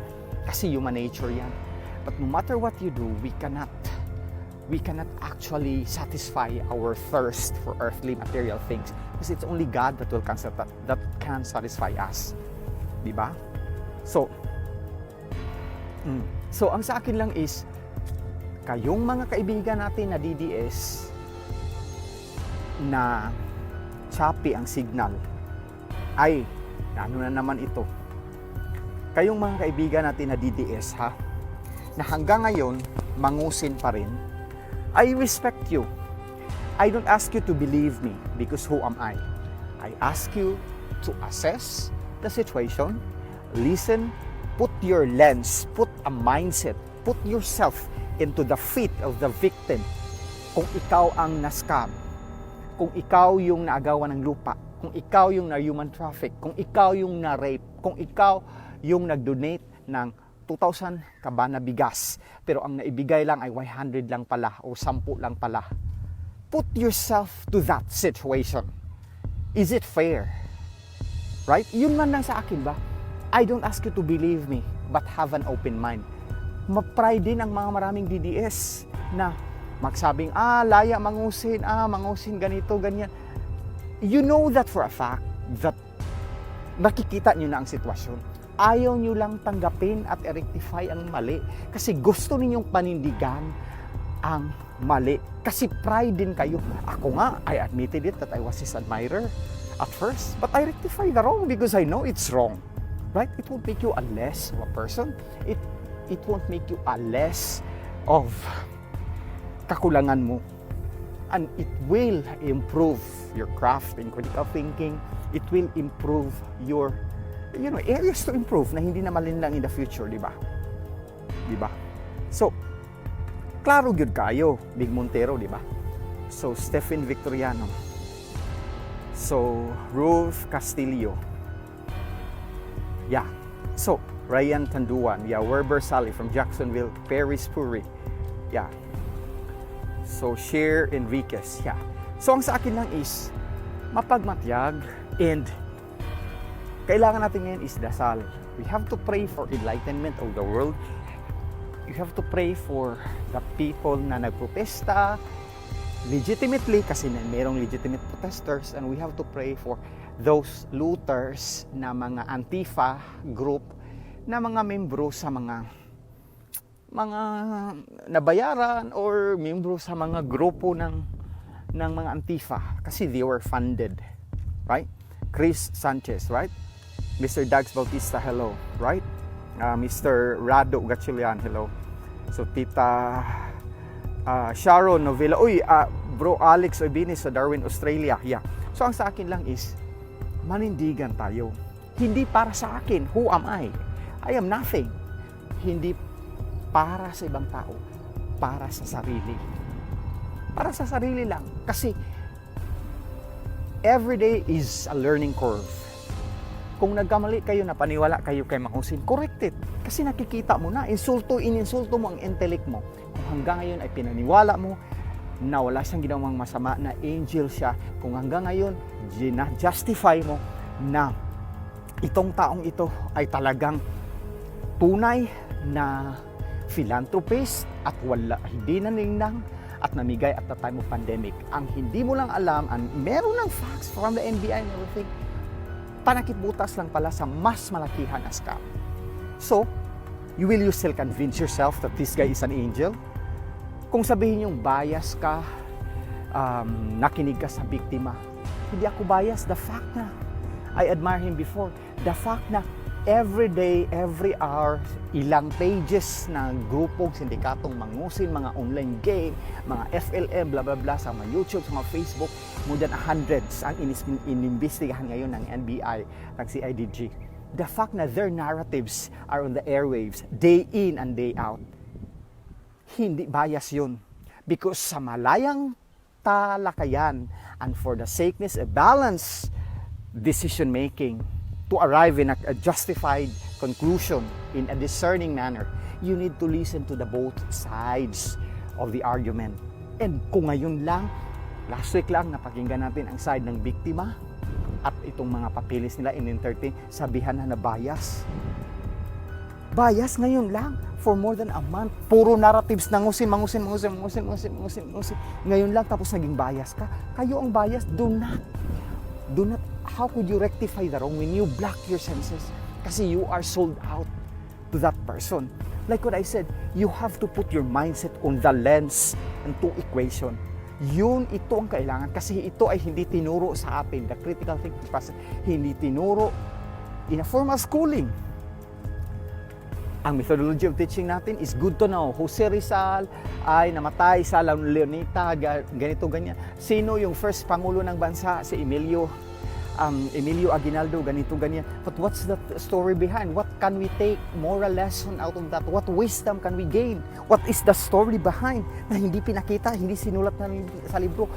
Kasi human nature yan. But no matter what you do, we cannot actually satisfy our thirst for earthly material things. Because it's only God that can satisfy us. Diba? So ang sa akin lang is, kayong mga kaibigan natin na DDS, na choppy ang signal, ay, ano na naman ito. Kayong mga kaibigan natin na DDS, na hanggang ngayon, mangusin pa rin, I respect you. I don't ask you to believe me because who am I? I ask you to assess the situation, listen, put your lens, put a mindset, put yourself into the feet of the victim. Kung ikaw ang na-scam, kung ikaw yung naagawan ng lupa, kung ikaw yung na-human traffic, kung ikaw yung na-rape, kung ikaw yung nag-donate ng 2,000 kaba na bigas, pero ang naibigay lang ay 100 lang pala o 10 lang pala. Put yourself to that situation. Is it fair? Right? Yun man lang sa akin ba? I don't ask you to believe me, but have an open mind. Ma-pride din ang mga maraming DDS na magsabing, laya mangusin, ganito, ganyan. You know that for a fact, that nakikita nyo na ang sitwasyon. Ayaw nyo lang tanggapin at i-rectify ang mali kasi gusto ninyong panindigan ang mali. Kasi pride din kayo. Ako nga, I admitted it that I was his admirer at first. But I rectified the wrong because I know it's wrong. Right? It won't make you a less of a person. It won't make you a less of kakulangan mo. And it will improve your craft in critical thinking. It will improve your, areas to improve na hindi na malinlang in the future, di ba? Di ba? So, klaro gyud kayo, Big Montero, di ba? So, Stephen Victoriano. So, Ruth Castillo. Yeah. So, Ryan Tanduan. Yeah, Werber Sally from Jacksonville. Paris Puri. Yeah. So, Cher Enriquez. Yeah. So, ang sa akin lang is, mapagmatyag, and kailangan natin ngayon is dasal. We have to pray for enlightenment of the world. You have to pray for the people na nagprotesta legitimately, kasi mayroong legitimate protesters, and we have to pray for those looters na mga Antifa group na mga membro sa mga nabayaran or membro sa mga grupo ng mga Antifa, kasi they were funded, right? Chris Sanchez, right? Mr. Dags Bautista, hello, right? Mr. Rado Gatchalian, hello. So, Tita Sharon Novela, Bro Alex Obinis sa Darwin, Australia, yeah. So, ang sa akin lang is, manindigan tayo. Hindi para sa akin, who am I? I am nothing. Hindi para sa ibang tao, para sa sarili. Para sa sarili lang. Kasi, every day is a learning curve. Kung nagkamali kayo, napaniwala kayo kay Mahusin, correct it. Kasi nakikita mo na, ininsulto mo ang intellect mo. Kung hanggang ngayon ay pinaniwala mo na wala siyang ginawang masama, na angel siya, kung hanggang ngayon, justify mo na itong taong ito ay talagang tunay na philanthropist at hindi naningnang at namigay at the time of pandemic. Ang hindi mo lang alam, meron ng facts from the NBI and everything, panakip-butas lang pala sa mas malakihan na scam. So, will you still convince yourself that this guy is an angel? Kung sabihin yung bias ka, nakinig ka sa biktima, hindi ako bias. The fact na I admire him before, the fact na every day, every hour, ilang pages na grupong sindikatong mangusin, mga online game, mga FLM, blah blah blah, sa mga YouTube, sa mga Facebook, more than hundreds ang inimbestigahan ngayon ng NBI, ng CIDG. The fact na their narratives are on the airwaves, day in and day out, hindi bias yun. Because sa malayang talakayan, and for the sakeness, a balanced decision making, to arrive in a justified conclusion in a discerning manner, you need to listen to the both sides of the argument. And kung ngayon lang, last week lang, napakinggan natin ang side ng biktima at itong mga papilis nila in-entertain, sabihan na bias. Bias ngayon lang, for more than a month, puro narratives na ngusin. Ngayon lang, tapos naging bias ka. Kayo ang bias, do not, how could you rectify the wrong when you block your senses? Kasi you are sold out to that person. Like what I said, you have to put your mindset on the lens and two equation. Ito ang kailangan, kasi ito ay hindi tinuro sa atin, the critical thinking process, hindi tinuro in a formal schooling. Ang methodology of teaching natin is good to know. Jose Rizal ay namatay sa Leonita, ganito, ganyan. Sino yung first pangulo ng bansa? Si Emilio Aguinaldo, ganito, ganyan. But what's the story behind? What can we take moral lesson out of that? What wisdom can we gain? What is the story behind na hindi pinakita, hindi sinulat namin sa libro?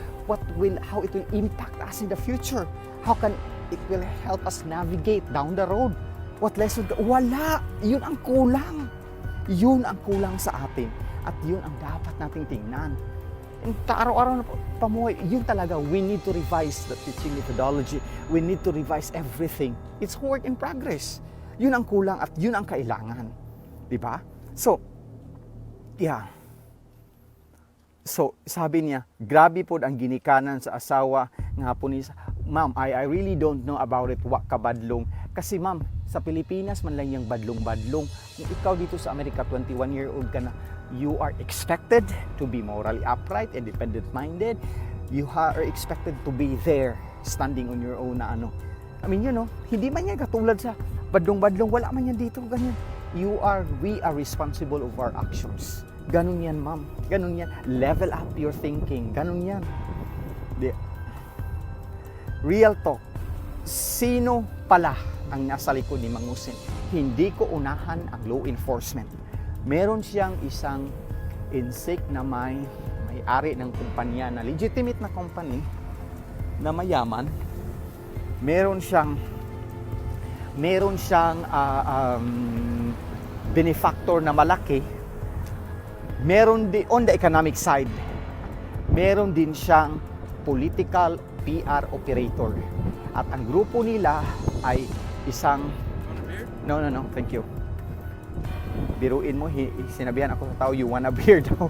How it will impact us in the future? How can it will help us navigate down the road? What lesson? Wala! Yun ang kulang. Yun ang kulang sa atin. At yun ang dapat nating tingnan. Araw-araw na pamuhay, yun talaga, we need to revise the teaching methodology. We need to revise everything. It's work in progress. Yun ang kulang at yun ang kailangan. Diba? So, yeah. So, sabi niya, grabe po ang ginikanan sa asawa nga po ni Ma'am, I really don't know about it, wa kabadlong. Kasi ma'am, sa Pilipinas man lang yung badlong-badlong. Kung ikaw dito sa Amerika, 21-year-old ka na, you are expected to be morally upright, independent-minded. You are expected to be there, standing on your own na ano. I mean, hindi man yan katulad sa badlong-badlong, wala man yan dito, ganyan. We are responsible of our actions. Ganun yan, ma'am. Ganun yan. Level up your thinking. Ganun yan. Real talk. Sino pala ang nasa likod ni Mang Musin? Hindi ko unahan ang law enforcement. Meron siyang isang insect na may-ari ng kumpanya na legitimate na company na mayaman. Meron siyang benefactor na malaki. Meron din on the economic side. Meron din siyang political PR operator. At ang grupo nila ay isang No, thank you. Biruin mo, sinabihan ako sa tao, you wanna beer daw.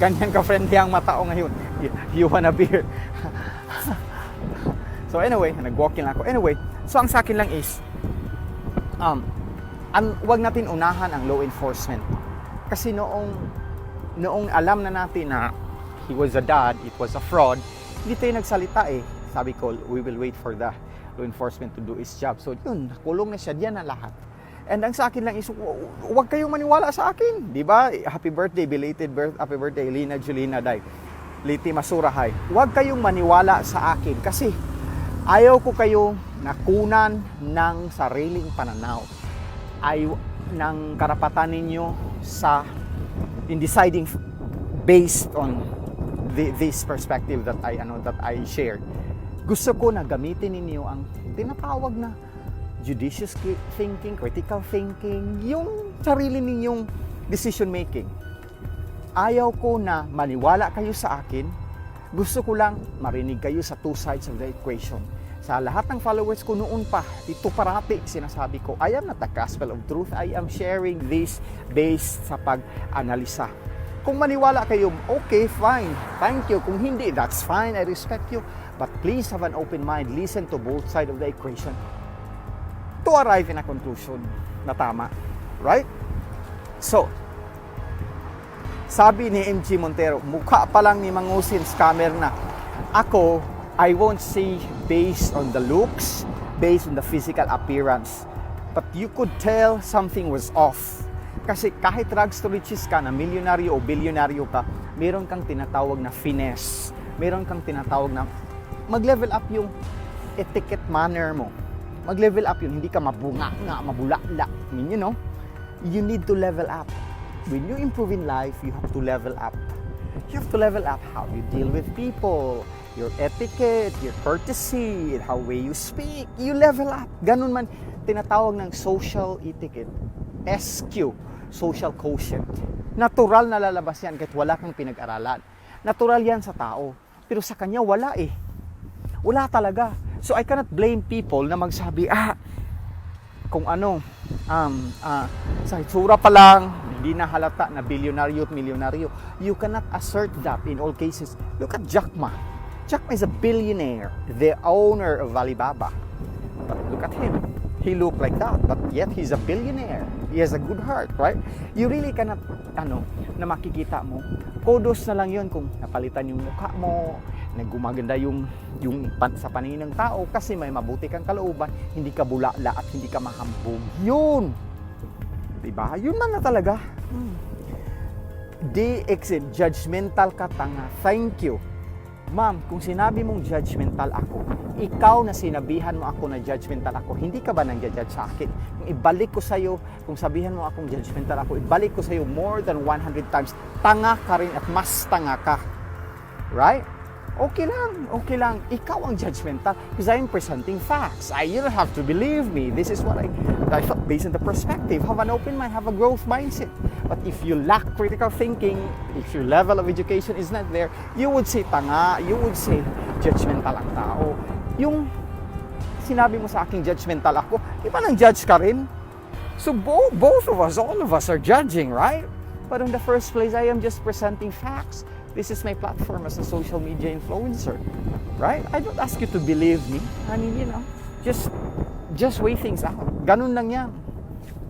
Ganyan ka-friendly ang matao ngayon. You wanna beer. So anyway, nag-walking lang ako. Anyway, so ang sa akin lang is, wag natin unahan ang law enforcement. Kasi noong alam na natin na he was a dad, it was a fraud, hindi tayo nagsalita eh. Sabi ko, we will wait for the law enforcement to do its job. So yun, nakulong na siya, diyan na lahat. And ang sa akin lang is, huwag kayong maniwala sa akin. Di ba? Happy birthday, happy birthday, Lina Julina Day. Liti Masurahay. Huwag kayong maniwala sa akin kasi ayaw ko kayong nakunan ng sariling pananaw. Ayaw ng karapatan ninyo in deciding based on this perspective that I share. Gusto ko na gamitin ninyo ang tinatawag na judicious thinking, critical thinking, yung sarili ninyong decision making. Ayaw ko na maniwala kayo sa akin. Gusto ko lang marinig kayo sa two sides of the equation. Sa lahat ng followers ko noon pa, ito parati sinasabi ko, I am not the gospel of truth. I am sharing this based sa pag-analisa. Kung maniwala kayo, okay, fine. Thank you. Kung hindi, that's fine. I respect you. But please have an open mind. Listen to both sides of the equation to arrive in a conclusion na tama. Right? So, sabi ni MG Montero, mukha pa lang ni Mangusin scammer na. Ako, I won't say based on the looks, based on the physical appearance. But you could tell something was off. Kasi kahit rags to riches ka na milyonaryo o bilyonaryo ka, meron kang tinatawag na finesse. Meron kang tinatawag na mag-level up yung etiquette manner mo. Mag-level up yun, hindi ka mabula. You know, you need to level up. When you improve in life, you have to level up. You have to level up how you deal with people, your etiquette, your courtesy, how way you speak. You level up. Ganun man, tinatawag ng social etiquette. SQ, social quotient. Natural na lalabas yan kahit wala kang pinag-aralan. Natural yan sa tao. Pero sa kanya, wala eh. Wala talaga. So I cannot blame people na magsabi, kung ano, sa itsura pa lang, hindi na halata na bilyonaryo at milyonaryo. You cannot assert that in all cases. Look at Jack Ma. Jack Ma is a billionaire, the owner of Alibaba. But look at him. He looked like that, but yet he's a billionaire. He has a good heart, right? You really cannot, na makikita mo. Kudos na lang yun kung napalitan yung mukha mo, nagumaganda yung sa paningin ng tao kasi may mabuti kang kalooban, hindi ka bulala at hindi ka mahambog. Yun! Diba? Yun man na talaga. DXN, judgmental ka tanga. Thank you. Ma'am, kung sinabi mong judgmental ako, ikaw na sinabihan mo ako na judgmental ako, hindi ka ba nang-judge sa akin? Kung ibalik ko sa'yo, kung sabihan mo akong judgmental ako, ibalik ko sa'yo more than 100 times, tanga ka rin at mas tanga ka. Right? Okay lang. Ikaw ang judgmental because I'm presenting facts. You don't have to believe me. This is what I thought based on the perspective. Have an open mind, have a growth mindset. But if you lack critical thinking, if your level of education is not there, you would say tanga, you would say judgmental ang tao. Yung sinabi mo sa akin judgmental ako, di ba nang judge ka rin? So both of us, all of us are judging, right? But in the first place, I am just presenting facts. This is my platform as a social media influencer, right? I don't ask you to believe me. I mean, just weigh things out. Ganun lang yan.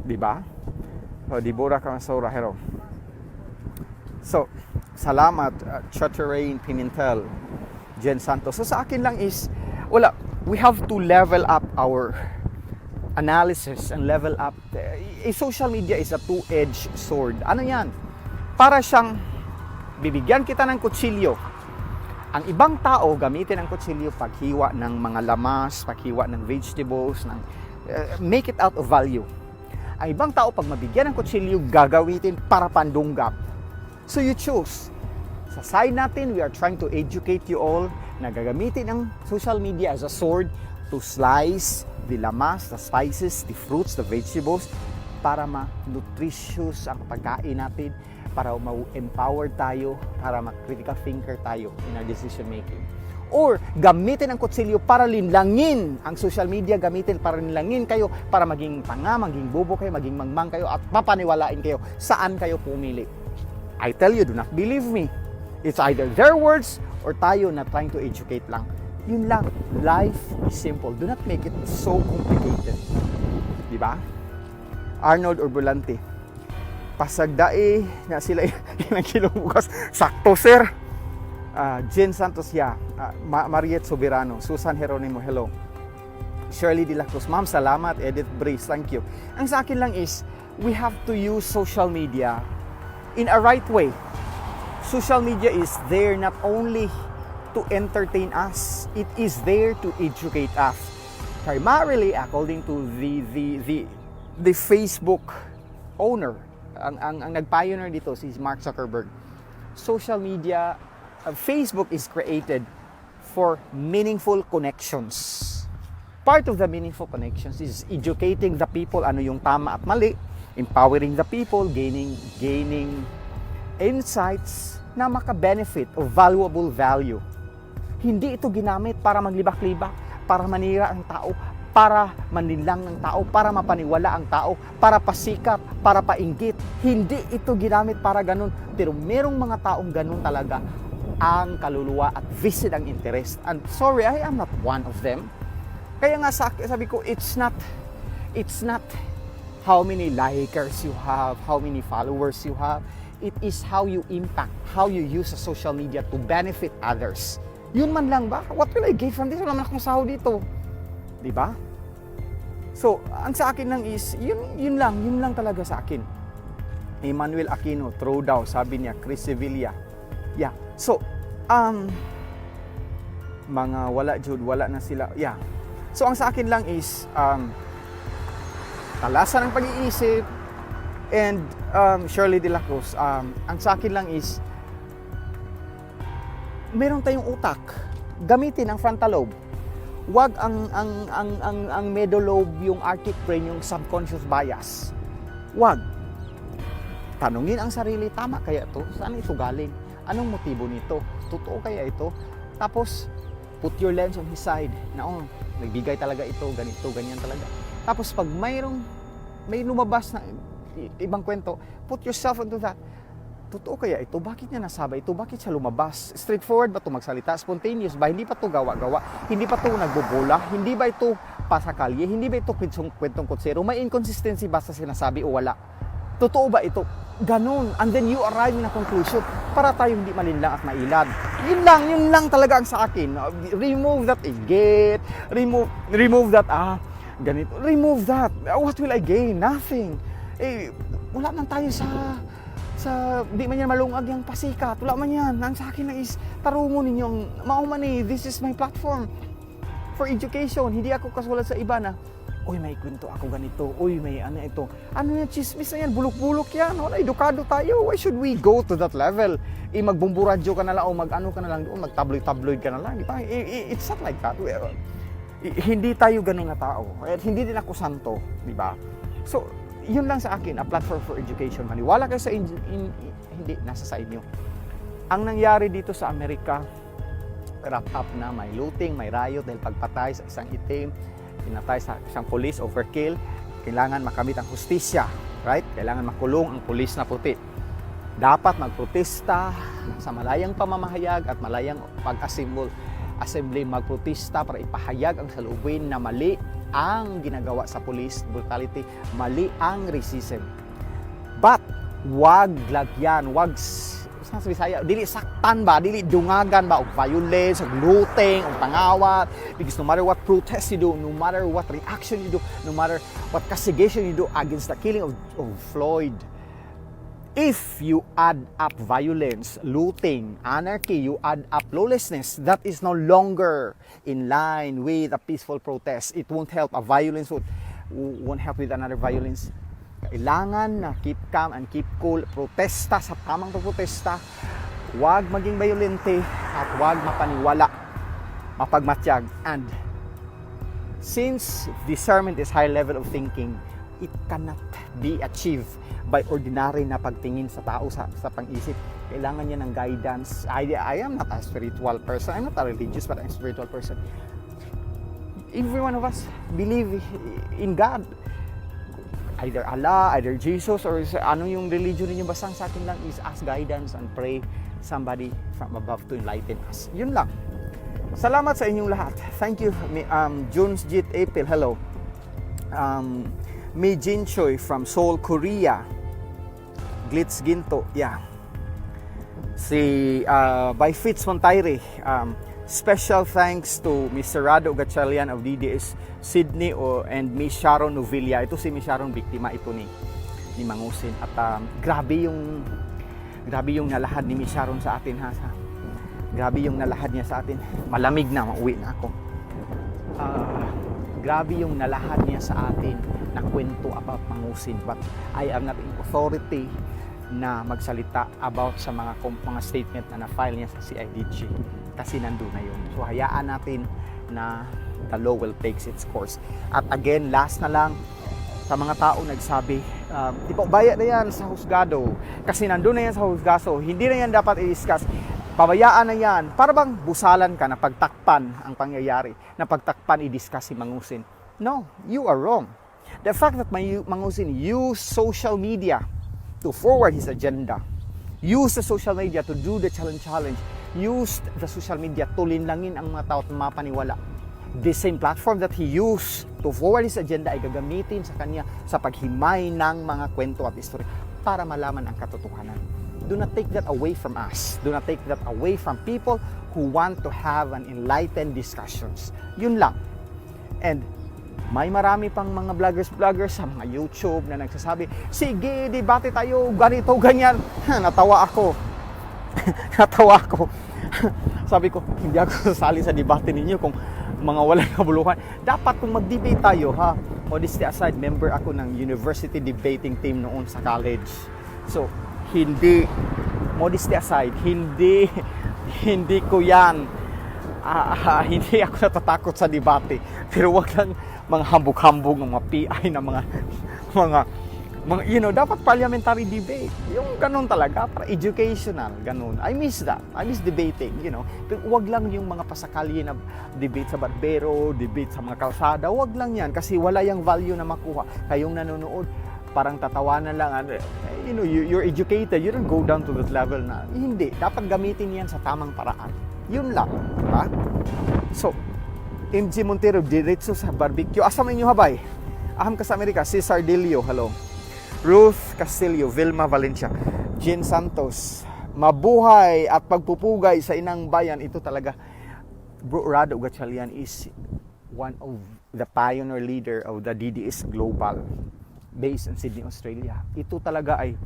Diba? O, Dibora Kamasora, hero. So, salamat, Chatterain Pimentel, Jen Santos. So, sa akin lang is, we have to level up our analysis and level up. Social media is a two-edged sword. Ano yan? Para siyang bibigyan kita ng kutsilyo. Ang ibang tao gamitin ang kutsilyo paghiwa ng mga lamas, paghiwa ng vegetables, make it out of value. Ang ibang tao pag mabigyan ng kutsilyo gagamitin para pandunggap. So you choose. Sa side natin, we are trying to educate you all na gagamitin ang social media as a sword to slice the lamas, the spices, the fruits, the vegetables para ma-nutritious ang pagkain natin, para ma-empower tayo, para ma-critical thinker tayo in our decision making. Or gamitin ang kutsilyo para linlangin ang social media, gamitin para linlangin kayo, para maging tanga, maging bobo kayo, maging mangmang kayo at papaniwalain kayo saan kayo pumili. I tell you, do not believe me. It's either their words or tayo na trying to educate lang. Yun lang. Life is simple. Do not make it so complicated. Diba? Arnold Orbulante. Pasagdae na sila ilang kilo bukas. Sakto, sir. Jen Santos, Mariette Soberano. Susan Jeronimo, hello. Shirley De La Cruz, ma'am, salamat. Edith Brace, thank you. Ang sa akin lang is, we have to use social media in a right way. Social media is there not only to entertain us, it is there to educate us. Primarily, according to the Facebook owner, ang nag-pioneer dito si Mark Zuckerberg. Social media, Facebook is created for meaningful connections. Part of the meaningful connections is educating the people ano yung tama at mali, empowering the people, gaining insights na maka-benefit o valuable value. Hindi ito ginamit para maglibak-libak, para manira ang tao, para manilang ng tao, para mapaniwala ang tao, para pasikat, para painggit. Hindi ito ginamit para ganun. Pero merong mga taong ganun talaga ang kaluluwa at visit ang interest. And sorry, I am not one of them. Kaya nga sabi ko, it's not how many likers you have, how many followers you have. It is how you impact, how you use the social media to benefit others. Yun man lang ba? What will I get from this? Wala man akong sahod dito. Diba? So, ang sa akin lang is, yun lang talaga sa akin. Emmanuel Aquino, throw daw, sabi niya, Chris Sevilla. Yeah. So, mga wala na sila. Yeah. So, ang sa akin lang is, talasan ng pag-iisip, and Shirley De La Cruz, ang sa akin lang is, meron tayong utak. Gamitin ang frontal lobe. Wag ang middle lobe, yung arctic brain, yung subconscious bias. Wag. Tanungin ang sarili, tama kaya ito? Saan ito galing? Anong motibo nito? Totoo kaya ito? Tapos, put your lens on his side. Na, nagbigay talaga ito, ganito, ganyan talaga. Tapos, pag may lumabas na ibang kwento, put yourself into that. Totoo kaya ito? Bakit niya nasabi ito? Bakit siya lumabas? Straightforward ba ito magsalita? Spontaneous ba? Hindi pa ito gawa-gawa? Hindi pa ito nagbobola? Hindi ba ito pasakalye? Hindi ba ito kwentong kutsero? May inconsistency ba sa sinasabi o wala? Totoo ba ito? Ganun. And then you arrive in a conclusion para tayo hindi malinlang at mailad. Yun lang talaga ang sa akin. Remove that get. Remove that, ganito. Remove that. What will I gain? Nothing. Wala man tayo sa di man yan malungag yung pasikat. Wala man yan. Ang sa akin na is, tarungo ninyong, this is my platform for education. Hindi ako kasulat sa iba na, uy, may kwento ako ganito. Uy, may ano ito. Ano yan, chismis na yan, bulok-bulok yan. Wala, edukado tayo. Why should we go to that level? Magbumburadyo ka na lang o mag-ano ka na lang doon, mag-tabloid ka na lang. Di ba? It's not like that. Hindi tayo ganun na tao. Hindi din ako santo. Di ba? So, yun lang sa akin, a platform for education. Maniwala kayo sa hindi, nasa sa inyo. Ang nangyari dito sa Amerika, wrap up na, may looting, may riot dahil pagpatay sa isang itim, pinatay sa isang police, overkill. Kailangan makamit ang hustisya, right? Kailangan makulong ang pulis na puti. Dapat magprotesta sa malayang pamamahayag at malayang pag-assembly, magprotesta para ipahayag ang saloobin na mali ang ginagawa sa police brutality, mali ang racism. But wag lagyan, wag sa Bisaya, dili saktan ba, dili dungagan ba og violence, og looting, og pangawat, because no matter what protest you do, no matter what reaction you do, no matter what castigation you do against the killing of Floyd, if you add up violence, looting, anarchy, you add up lawlessness, that is no longer in line with a peaceful protest. It won't help. A violence won't help with another violence. Kailangan na keep calm and keep cool. Protesta sa tamang pagprotesta. Huwag maging violente at huwag mapaniwala, mapagmatyag. And since discernment is high level of thinking, it cannot be achieved by ordinary na pagtingin sa tao, sa pang-isip. Kailangan niya ng guidance. I am not a spiritual person. I'm not a religious, but I'm a spiritual person. Every one of us believe in God. Either Allah, either Jesus, or ano yung religion ninyo. Basta sa akin lang is ask guidance and pray somebody from above to enlighten us. Yun lang. Salamat sa inyong lahat. Thank you. Jones Jit April, hello. Mi Jin Choi from Seoul, Korea. Glitz Ginto, yeah. Si by Fitz Montaire, special thanks to Mr. Rado Gatchalian of DDS Sydney and Miss Sharon Novilla. Ito si Miss Sharon, biktima ito ni Mangusin. At grabe yung nalahad ni Miss Sharon sa atin, ha. Grabe yung nalahad niya sa atin. Malamig na, mauwi na ako. Grabe yung nalahad niya sa atin na kwento about Mangusin, but I am not in authority na magsalita about sa mga statement na na-file niya sa CIDG kasi nandun na yun. So hayaan natin na the law will take its course. At again, last na lang, sa mga tao nagsabi, ipaubaya na yan sa husgado kasi nandun na yan sa husgado, hindi na yan dapat i-discuss, pabayaan na yan, para bang busalan ka na pagtakpan ang pangyayari, na pagtakpan i-discuss si Mangusin. No, you are wrong. The fact that Mangusin used social media to forward his agenda, used the social media to do the challenge, used the social media to linlangin ang mga tao at mapaniwala. The same platform that he used to forward his agenda ay gagamitin sa kanya sa paghimay ng mga kwento at istorya para malaman ang katotohanan. Do not take that away from us. Do not take that away from people who want to have an enlightened discussions. Yun lang. And may marami pang mga vloggers sa mga YouTube na nagsasabi, sige, debate tayo, ganito, ganyan. Natawa ako. Sabi ko, hindi ako sasali sa debate ninyo kung mga walang kabuluhan. Dapat kung mag-debate tayo, ha? Modesty aside, member ako ng university debating team noon sa college. So, modesty aside, hindi ko yan. Hindi ako natatakot sa debate. Pero wag lang mga hambog-hambog ng mga PI na mga dapat parliamentary debate. Yung ganun talaga, para educational, ganun. I miss that. I miss debating, Pero wag lang yung mga pasakali na debate sa barbero, debate sa mga kalsada, wag lang yan kasi wala yung value na makuha. Kayong nanonood, parang tatawanan lang. You're educated, you don't go down to that level na. Hindi, dapat gamitin yan sa tamang paraan. Yun lang, diba? So, MG Montero, diretso sa barbecue. Asa man inyo habay? Aham ka sa Amerika, si Sardilio, hello. Ruth Castillo, Vilma Valencia, Jean Santos, mabuhay at pagpupugay sa inang bayan. Ito talaga, Bro Rado Gatchalian is one of the pioneer leader of the DDS Global based in Sydney, Australia. Ito talaga ay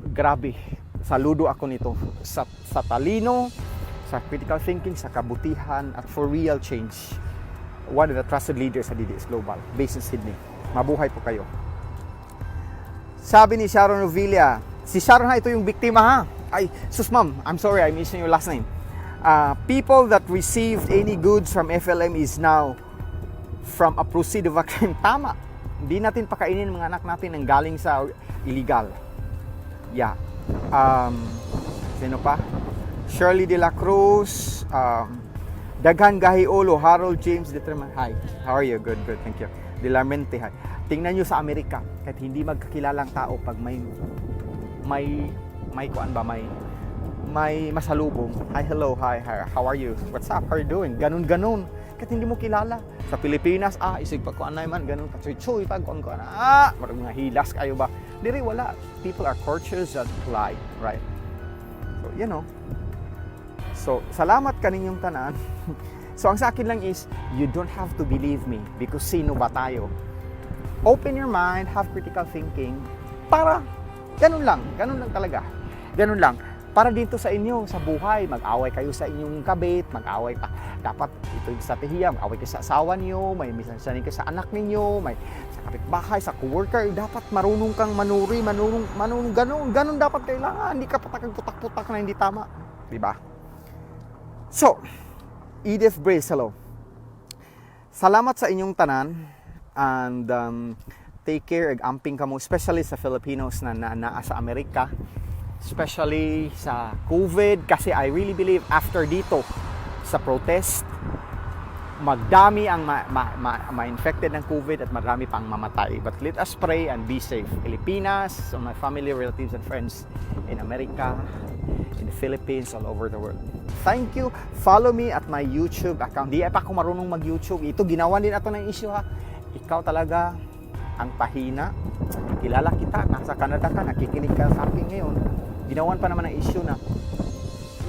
grabe. Saludo ako nito sa talino, sa critical thinking, sa kabutihan, at for real change. One of the trusted leaders sa DDS Global, based in Sydney. Mabuhay po kayo. Sabi ni Sharon Novilla, si Sharon ito yung biktima, ha? Ay, sus ma'am, I'm sorry, I missed your last name. People that received any goods from FLM is now from a proceed of a crime. Tama. Hindi natin pakainin mga anak natin ng galing sa illegal. Yeah. Sino pa? Shirley De La Cruz, Daghan Gahiolo, Harold James Determan. Hi, how are you? Good, thank you. Dilarmente, hi. Tingnan nyo sa Amerika, kahit hindi magkakilalang tao, pag may kuan ba, may masalubong. Hi, hello, hi, how are you? What's up? How are you doing? Ganun. Kahit hindi mo kilala. Sa Pilipinas, isig pa kuan na man, ganun. Katsuy, pag kuan, marang mga hilas kayo ba? Diri, wala. People are courteous and polite, right? So, So, salamat kaninyong tanan. So, ang sa akin lang is, you don't have to believe me because sino ba tayo? Open your mind, have critical thinking, para ganun lang talaga. Ganun lang. Para dito sa inyo, sa buhay, mag-away kayo sa inyong kabit, mag-away pa. Dapat ito yung strategiya, mag-away kayo sa asawa niyo, may misunderstanding kayo sa anak ninyo, may sa kapitbahay, sa coworker, dapat marunong kang manuri, marunong ganun dapat kailangan. Hindi ka patakag-putak-putak na hindi tama. Diba? So, Edith Brace, hello. Salamat sa inyong tanan and take care, ag-amping kamo, especially sa Filipinos na naa sa Amerika. Especially sa COVID, kasi I really believe after dito sa protest, magdami ang ma-infected ng COVID at marami pang mamatay. But let us pray and be safe. Pilipinas, so my family, relatives, and friends in America, in the Philippines, all over the world. Thank you. Follow me at my YouTube account. Di pa ako marunong mag-YouTube. Ito, ginawan din ato ng issue ha. Ikaw talaga ang pahina. Kilala kita, nasa Canada ka, nakikinig ka sa akin ngayon. Ginawan pa naman ang issue na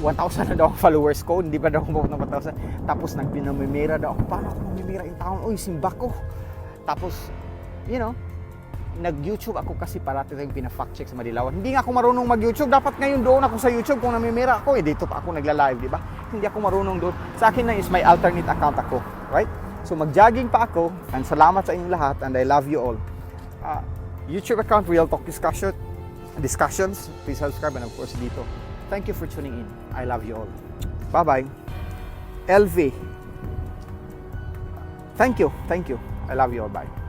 1,000 na daw ang followers ko, hindi pa daw ako ng 1,000. Tapos nagpinamimira daw ako, paano ako mamimira yung taon? Uy, simba ko. Tapos, nag-YouTube ako kasi parati tayong pina-fact check sa Madilawan. Hindi nga ako marunong mag-YouTube. Dapat ngayon doon ako sa YouTube kung namimira ako. Dito pa ako nagla-live, di ba? Hindi ako marunong doon. Sa akin na is my alternate account ako. Right? So, mag-jogging pa ako. And salamat sa inyong lahat. And I love you all. YouTube account, Real Talk Discussions. Please subscribe and of course dito. Thank you for tuning in. I love you all. Bye-bye. LV. Thank you. I love you all. Bye.